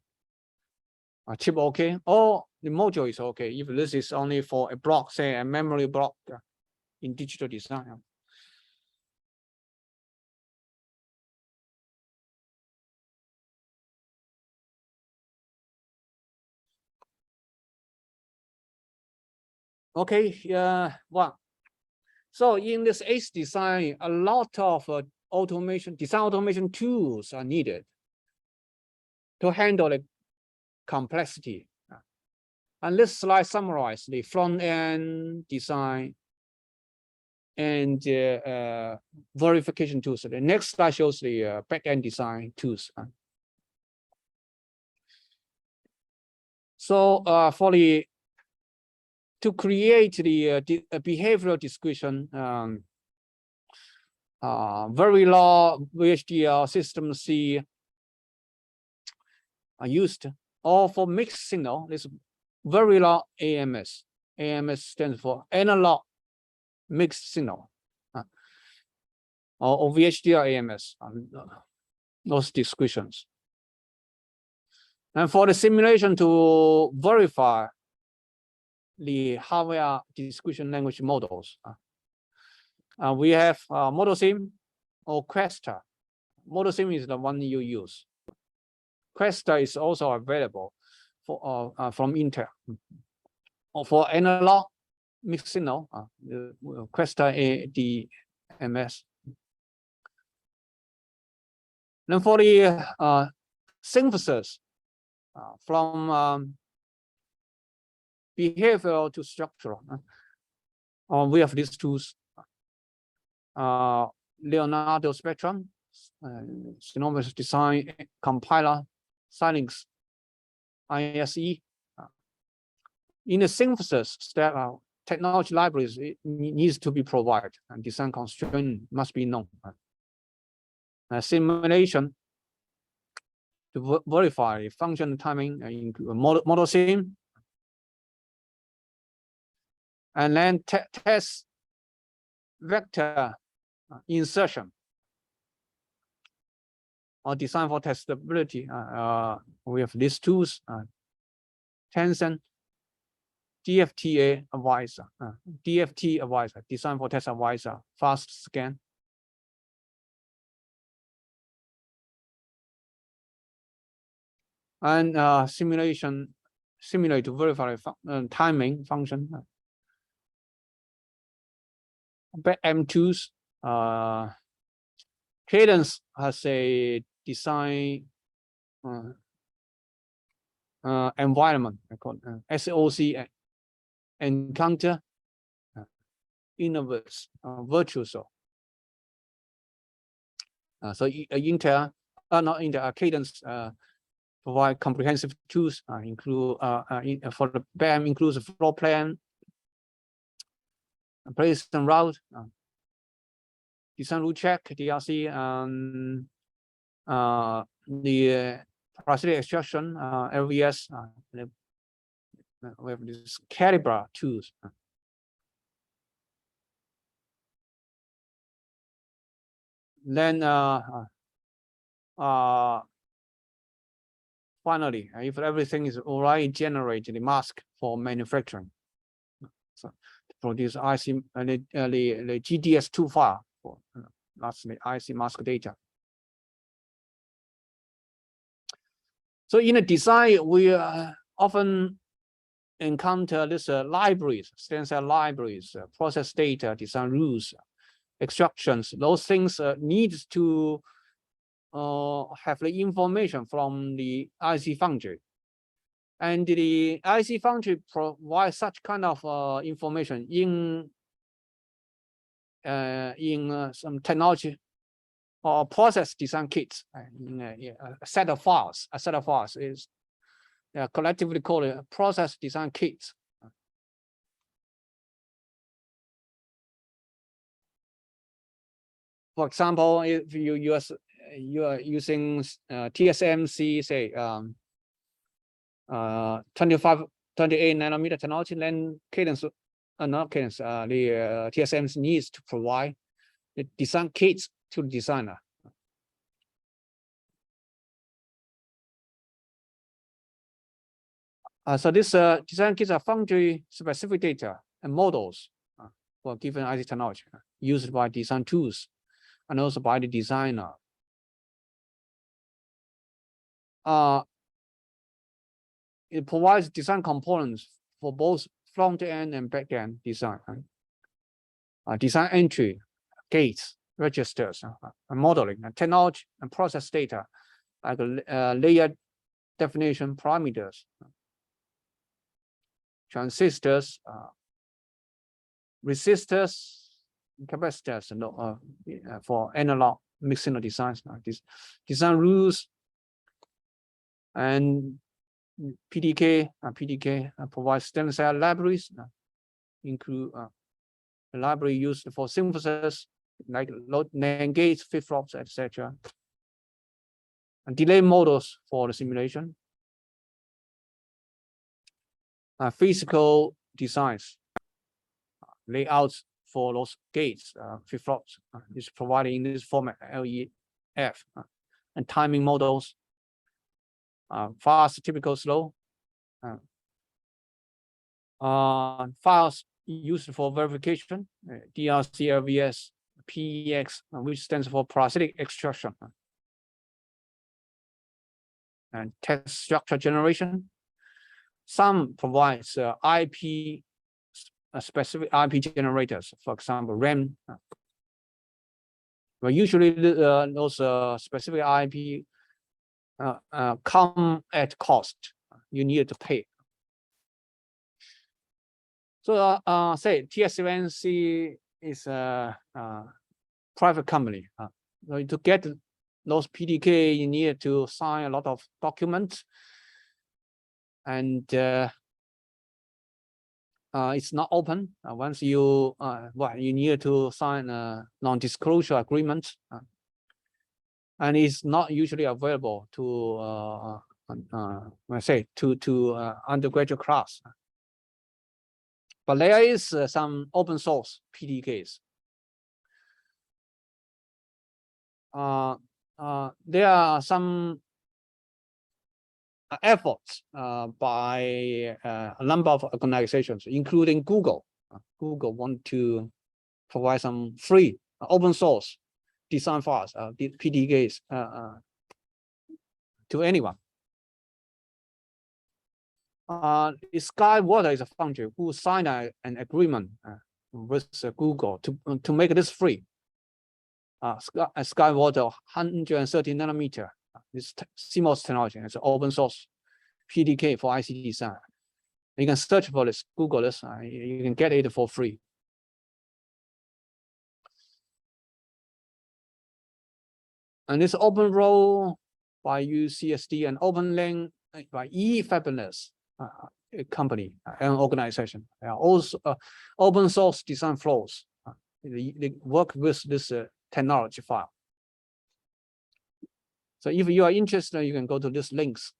Chip okay, or the module is okay. If this is only for a block, say a memory block in digital design. Okay, well, so in this ACE design, a lot of design automation tools are needed to handle the complexity. And this slide summarizes the front-end design and verification tools. The next slide shows the back-end design tools. So to create the behavioral description, Verilog VHDL system C are used, or for mixed signal, this Verilog AMS. AMS stands for analog mixed signal, or VHDL AMS, those descriptions. And for the simulation to verify the hardware description language models, we have ModelSim or Questa. ModelSim is the one you use. Questa is also available for from Intel. Or for analog mixed signal, Questa ADMS. Then for the synthesis from behavioral to structural, we have these tools. Leonardo Spectrum, Synopsys Design Compiler, Xilinx ISE. In the synthesis step, technology libraries needs to be provided, and design constraint must be known. Simulation to verify function timing, ModelSim, and then test vector insertion or design for testability. We have these tools, Tencent, DFTA Advisor, DFT Advisor, Design for Test Advisor, Fast Scan. And simulate to verify timing function. Back-end tools. Cadence has a design environment, I call it, SOC Encounter Innoverse Virtuoso. So Intel, not Intel, Cadence provide comprehensive tools, include for the BAM includes a floor plan, place and route, design rule check, DRC, the parasitic extraction, LVS. We have this Calibra tools. Then finally, if everything is already generated, the mask for manufacturing. So to produce IC the GDS2 file for lastly IC mask data. So in the design, we often encounter this libraries, stem cell libraries, process data, design rules, instructions. Those things need to have the information from the IC Foundry, and the IC Foundry provides such kind of information in some technology or process design kits, in a set of files. A set of files is collectively called a process design kits. For example, if you are using TSMC, say 28 nanometer technology, then Cadence, not Cadence, the TSMC needs to provide the design kits to the designer. So this design kits are foundry specific data and models for given IC technology used by design tools and also by the designer. It provides design components for both front end and back end design. Design entry, gates, registers, modeling, technology and process data, like layer definition parameters, transistors, resistors, capacitors, for analog mixed signal designs. Design rules and PDK provides stem cell libraries, include the library used for synthesis, like NAND gates, flip-flops, etc. And delay models for the simulation. Physical designs, layouts for those gates, flip-flops is provided in this format, LEF, and timing models, fast, typical, slow, files used for verification, DRC, LVS, PEX, which stands for parasitic extraction, and text structure generation. Some provides IP, specific IP generators, for example, RAM. But usually those specific IP come at cost. You need to pay. So say TSMC is a private company. So to get those PDK, you need to sign a lot of documents, and it's not open. Once you you need to sign a non-disclosure agreement, and it's not usually available to undergraduate class. But there is some open source PDKs there are some efforts by a number of organizations, including Google. Google want to provide some free open source design files, PDKs, to anyone. SkyWater is a foundry who signed an agreement with Google to make this free. SkyWater 130 nanometer, this CMOS technology, it's open source PDK for IC design. You can search for this, Google this, you can get it for free. And this OpenRoll by UCSD and OpenLink by eFabless, a company, an organization. Also, open source design flows. They work with this technology file. So if you are interested, you can go to these links.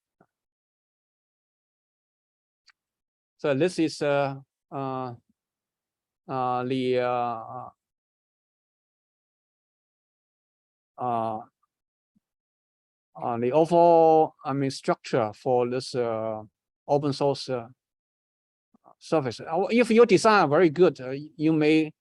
So this is the overall, structure for this open source service. If your design are very good, you may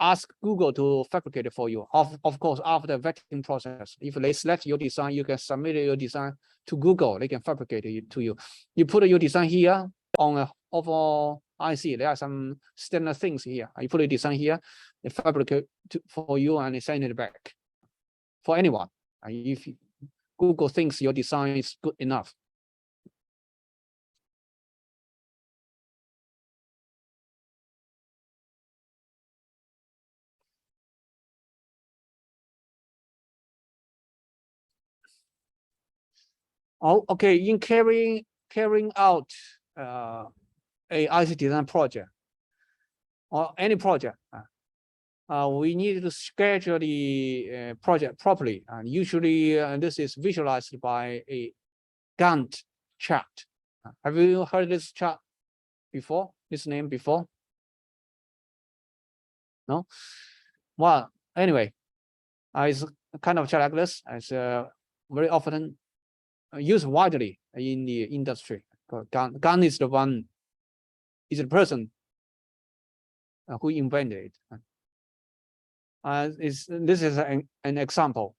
ask Google to fabricate it for you. Of course, after the vetting process, if they select your design, you can submit your design to Google. They can fabricate it to you. You put your design here on a overall IC. There are some standard things here. You put a design here, they fabricate for you, and they send it back for anyone. If Google thinks your design is good enough. Oh, okay. In carrying out a IC design project or any project, we need to schedule the project properly. And usually this is visualized by a Gantt chart. Have you heard this chart before? This name before? No? Well, anyway, it's kind of chart like this. It's very often used widely in the industry. Gantt is the one, is the person who invented it. This is an example.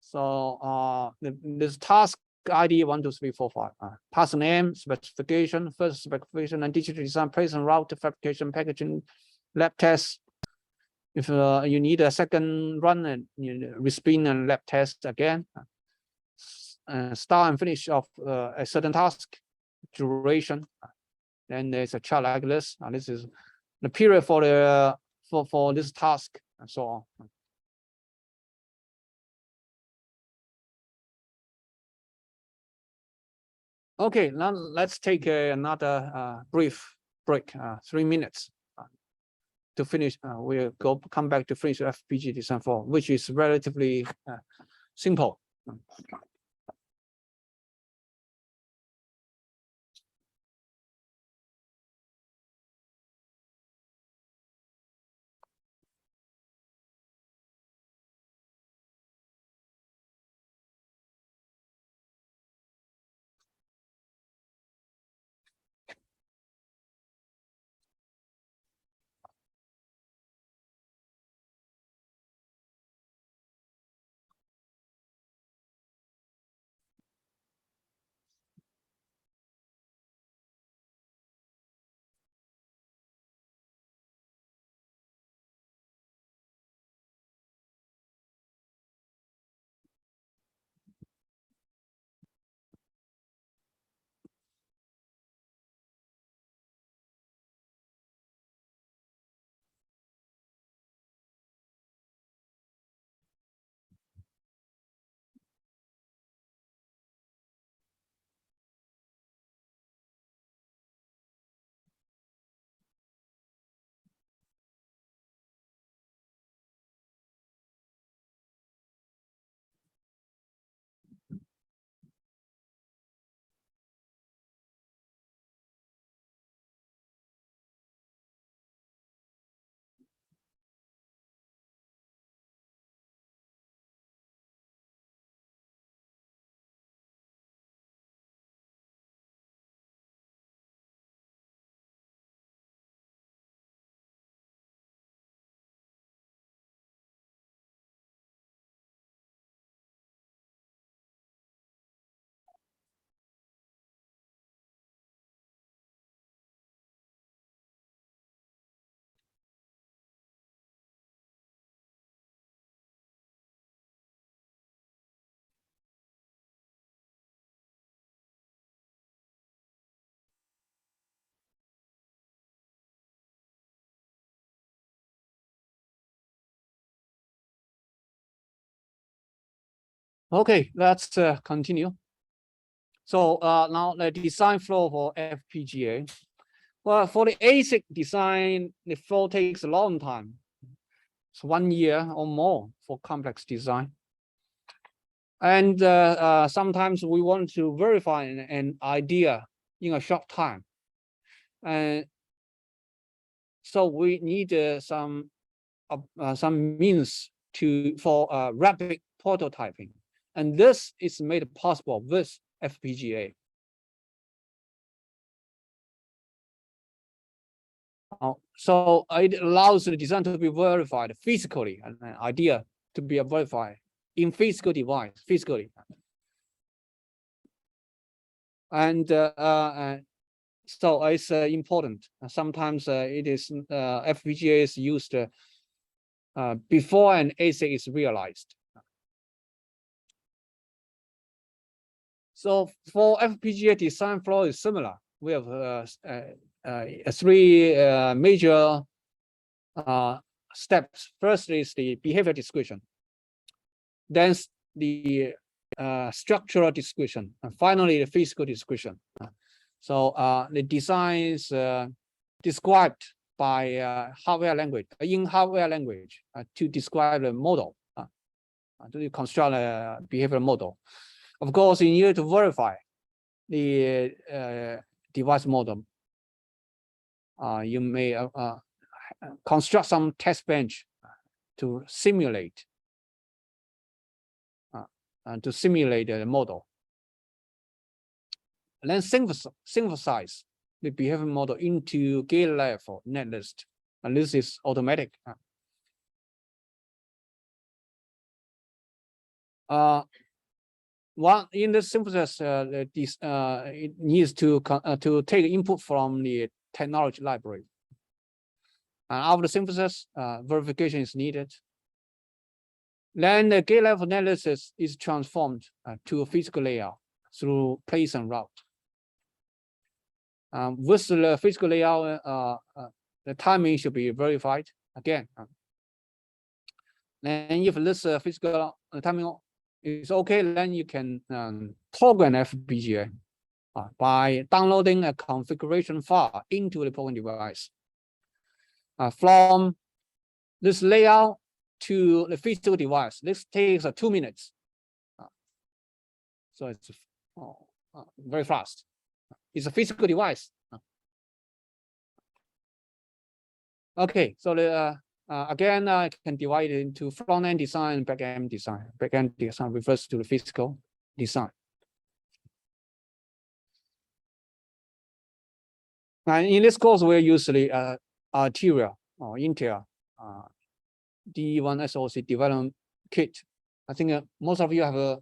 So this task ID 1, 2, 3, 4, 5. Task name, specification, first specification, and digital design, place and route, fabrication, packaging, lab test. If you need a second run, and respin and lab test again. Start and finish of a certain task, duration. Then there's a chart like this. This is the period for the for this task, and so on. Okay, now let's take another brief break, 3 minutes to finish. We'll come back to finish FPGA design 4, which is relatively simple. Okay, let's continue. So now the design flow for FPGA. Well, for the ASIC design, the flow takes a long time. It's 1 year or more for complex design. And sometimes we want to verify an idea in a short time. And so we need some means for rapid prototyping. And this is made possible with FPGA. So it allows the design to be verified physically, and an idea to be verified in physical device, physically. And so it's important. Sometimes it is FPGA is used before an ASIC is realized. So for FPGA design flow is similar. We have 3 major steps. First is the behavior description, then the structural description, and finally the physical description. So the design is described by hardware language, in hardware language, to describe the model, to construct a behavior model. Of course, you need to verify the device model. You may construct some test bench to simulate the model. And then synthesize the behavior model into gate level netlist, and this is automatic. One in the synthesis, it needs to take input from the technology library. And after synthesis, verification is needed. Then the gate level analysis is transformed to a physical layout through place and route. With the physical layout, the timing should be verified again. And if this physical timing is okay, then you can program FPGA by downloading a configuration file into the program device. From this layout to the physical device, this takes 2 minutes. So it's very fast. It's a physical device. Okay, so the again, I can divide it into front-end design and back-end design. Back-end design refers to the physical design. And in this course, we're usually Arteria or Intel D1 SoC development kit. I think most of you have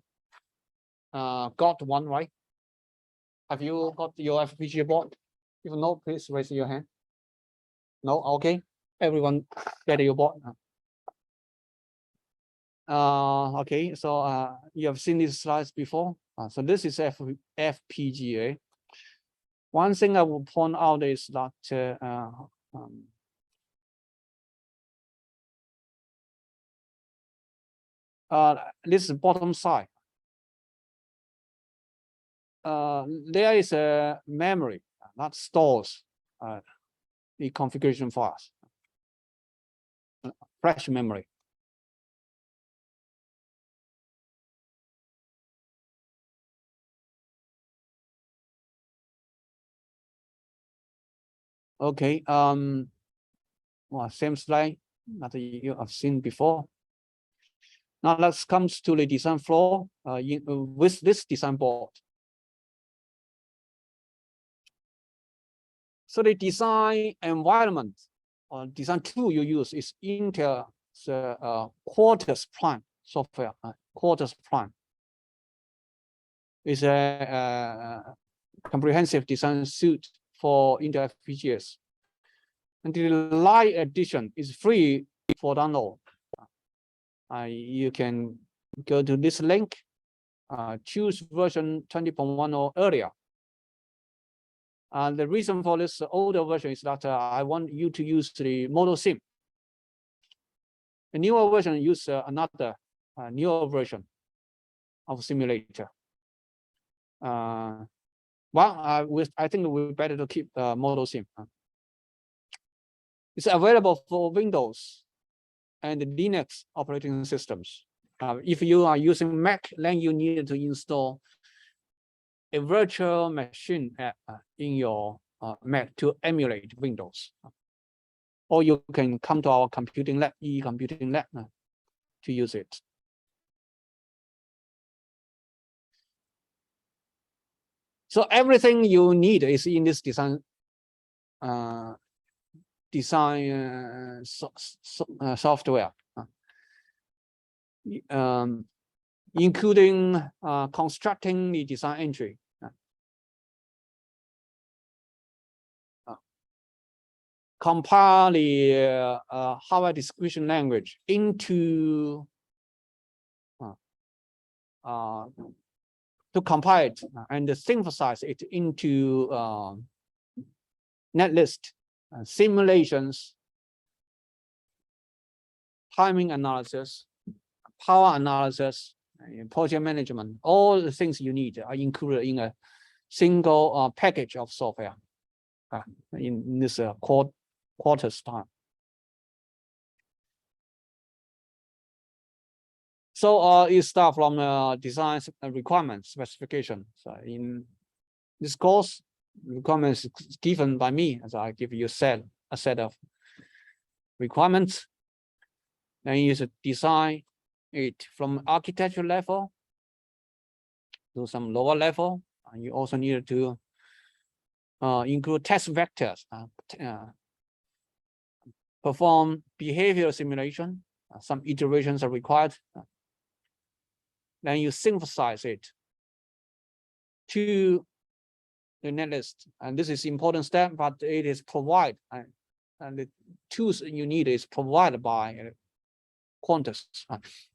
got one, right? Have you got your FPGA board? If no, please raise your hand. No, okay. Everyone get your board. Okay, so you have seen these slides before. So this is FPGA. One thing I will point out is that this is bottom side. There is a memory that stores the configuration files, flash memory. Okay, well, same slide that you have seen before. Now let's come to the design flow with this design board. So the design environment or design tool you use is Intel's Quartus Prime software. Quartus Prime is a comprehensive design suite for Intel FPGAs. And the Light edition is free for download. You can go to this link, choose version 20.1 or earlier. The reason for this older version is that I want you to use the Model Sim. The newer version use another newer version. of simulator. I think we better to keep model sim. It's available for Windows and Linux operating systems. If you are using Mac, then you need to install a virtual machine in your Mac to emulate Windows. Or you can come to our computing lab, e-computing lab, to use it. So everything you need is in this design software, including constructing the design entry, compile the hardware description language into to compile it and synthesize it into netlist, simulations, timing analysis, power analysis, project management. All the things you need are included in a single package of software in this quarter's time. So it starts from design requirement specification. So in this course, requirements given by me, as I give you a set of requirements. Then you design it from architecture level to some lower level. And you also need to include test vectors, perform behavioral simulation. Some iterations are required. Then you synthesize it to the netlist, and this is important step, but it is provided, and the tools you need is provided by Qantas.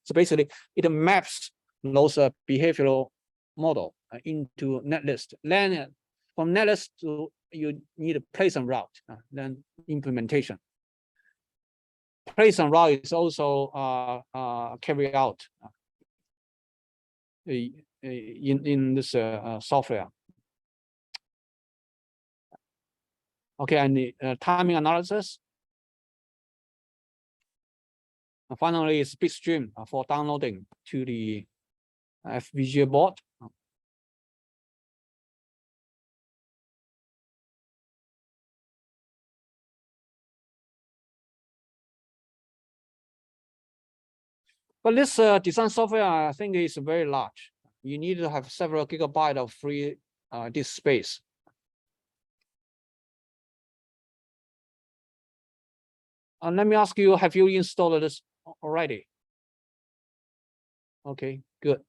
So basically, it maps those behavioral model into netlist. Then from netlist to you need a place and route, then implementation. Place and route is also carried out in this software. Okay, and the timing analysis. And finally, is bitstream for downloading to the FPGA board. But this design software, I think, is very large. You need to have several gigabytes of free disk space. Let me ask you, have you installed this already? Okay, good.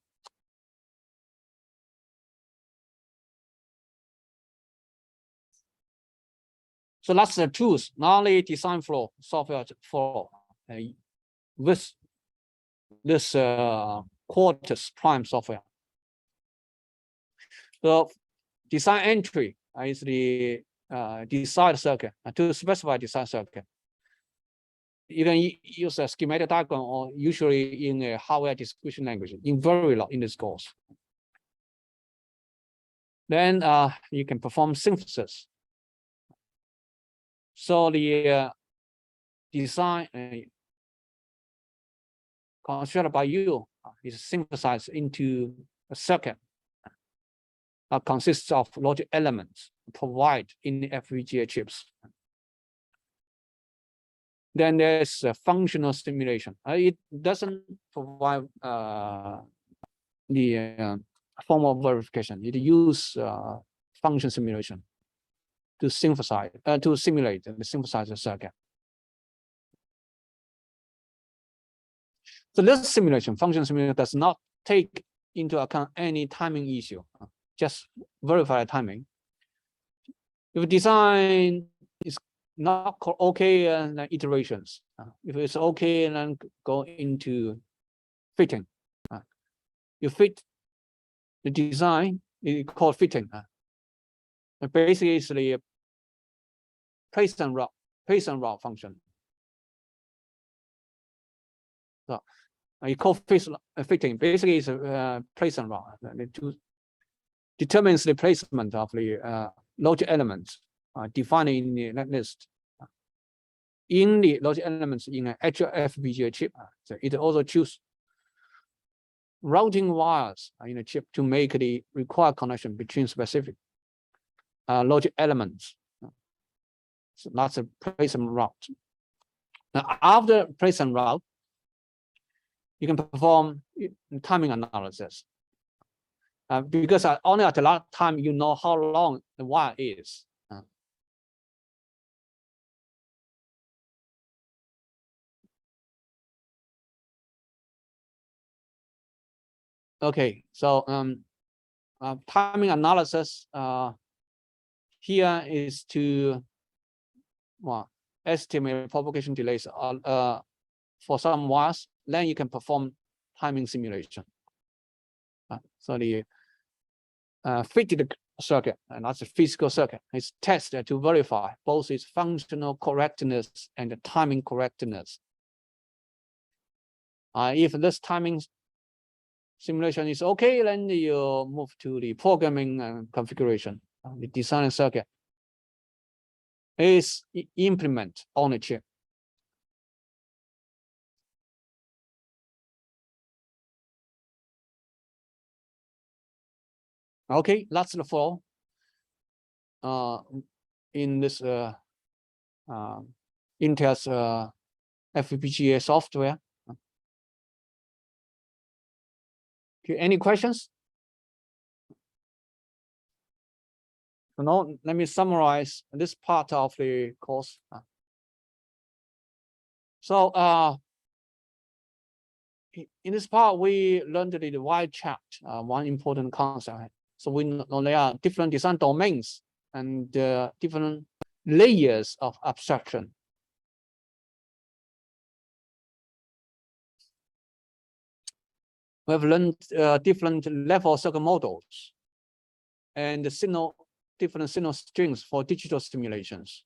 So that's the tools, not only design flow, software flow, with this Quartus Prime software. The design entry is the design circuit, to specify design circuit. You can use a schematic diagram or usually in a hardware description language in Verilog in this course. Then you can perform synthesis. So the design constructed by you is synthesized into a circuit consists of logic elements provided in the FPGA chips. Then there's a functional simulation. It doesn't provide the formal verification. It uses function simulation to synthesize, to simulate and synthesize the circuit. So this simulation, function simulation, does not take into account any timing issue, just verify timing. If design is not okay, then iterations. If it's okay, then go into fitting. You fit the design, it's called fitting. And basically, it's the place and route function. So coefficient fitting basically is a place and route. It determines the placement of the logic elements defined in the netlist. In the logic elements in an actual FPGA chip, so it also chooses routing wires in a chip to make the required connection between specific logic elements. So that's a place and route. Now, after place and route, you can perform timing analysis. Because only at the last time you know how long the wire is. Okay, so timing analysis here is to estimate propagation delays for some wires. Then you can perform timing simulation. So the fitted circuit, and that's a physical circuit, is tested to verify both its functional correctness and the timing correctness. If this timing simulation is okay, then you move to the programming and configuration. The design circuit is implemented on the chip. Okay, that's the flow in this Intel's FPGA software. Okay, any questions? So now let me summarize this part of the course. So in this part, we learned the wide chart, one important concept. So we know there are different design domains and different layers of abstraction. We have learned different level circuit models and different signal strings for digital simulations.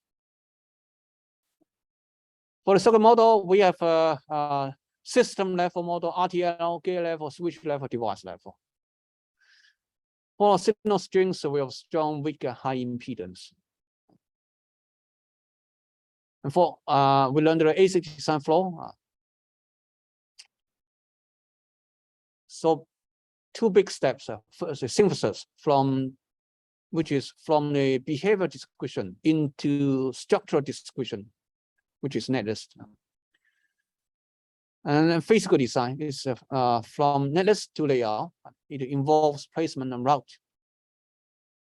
For the circuit model, we have a system level model, RTL, gate level, switch level, device level. For signal strings, we have strong, weak, high impedance. And for we learned the ASIC design flow. So two big steps. First, the synthesis which is from the behavior description into structural description, which is netlist. And then physical design is from netlist to layout. It involves placement and route.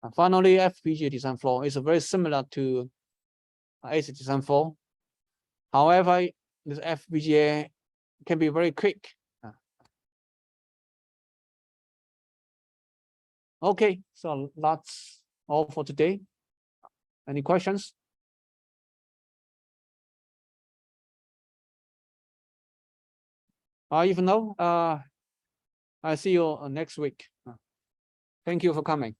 And finally, FPGA design flow is very similar to ASIC design flow. However, this FPGA can be very quick. Okay, so that's all for today. Any questions? If no, I see you next week. Thank you for coming.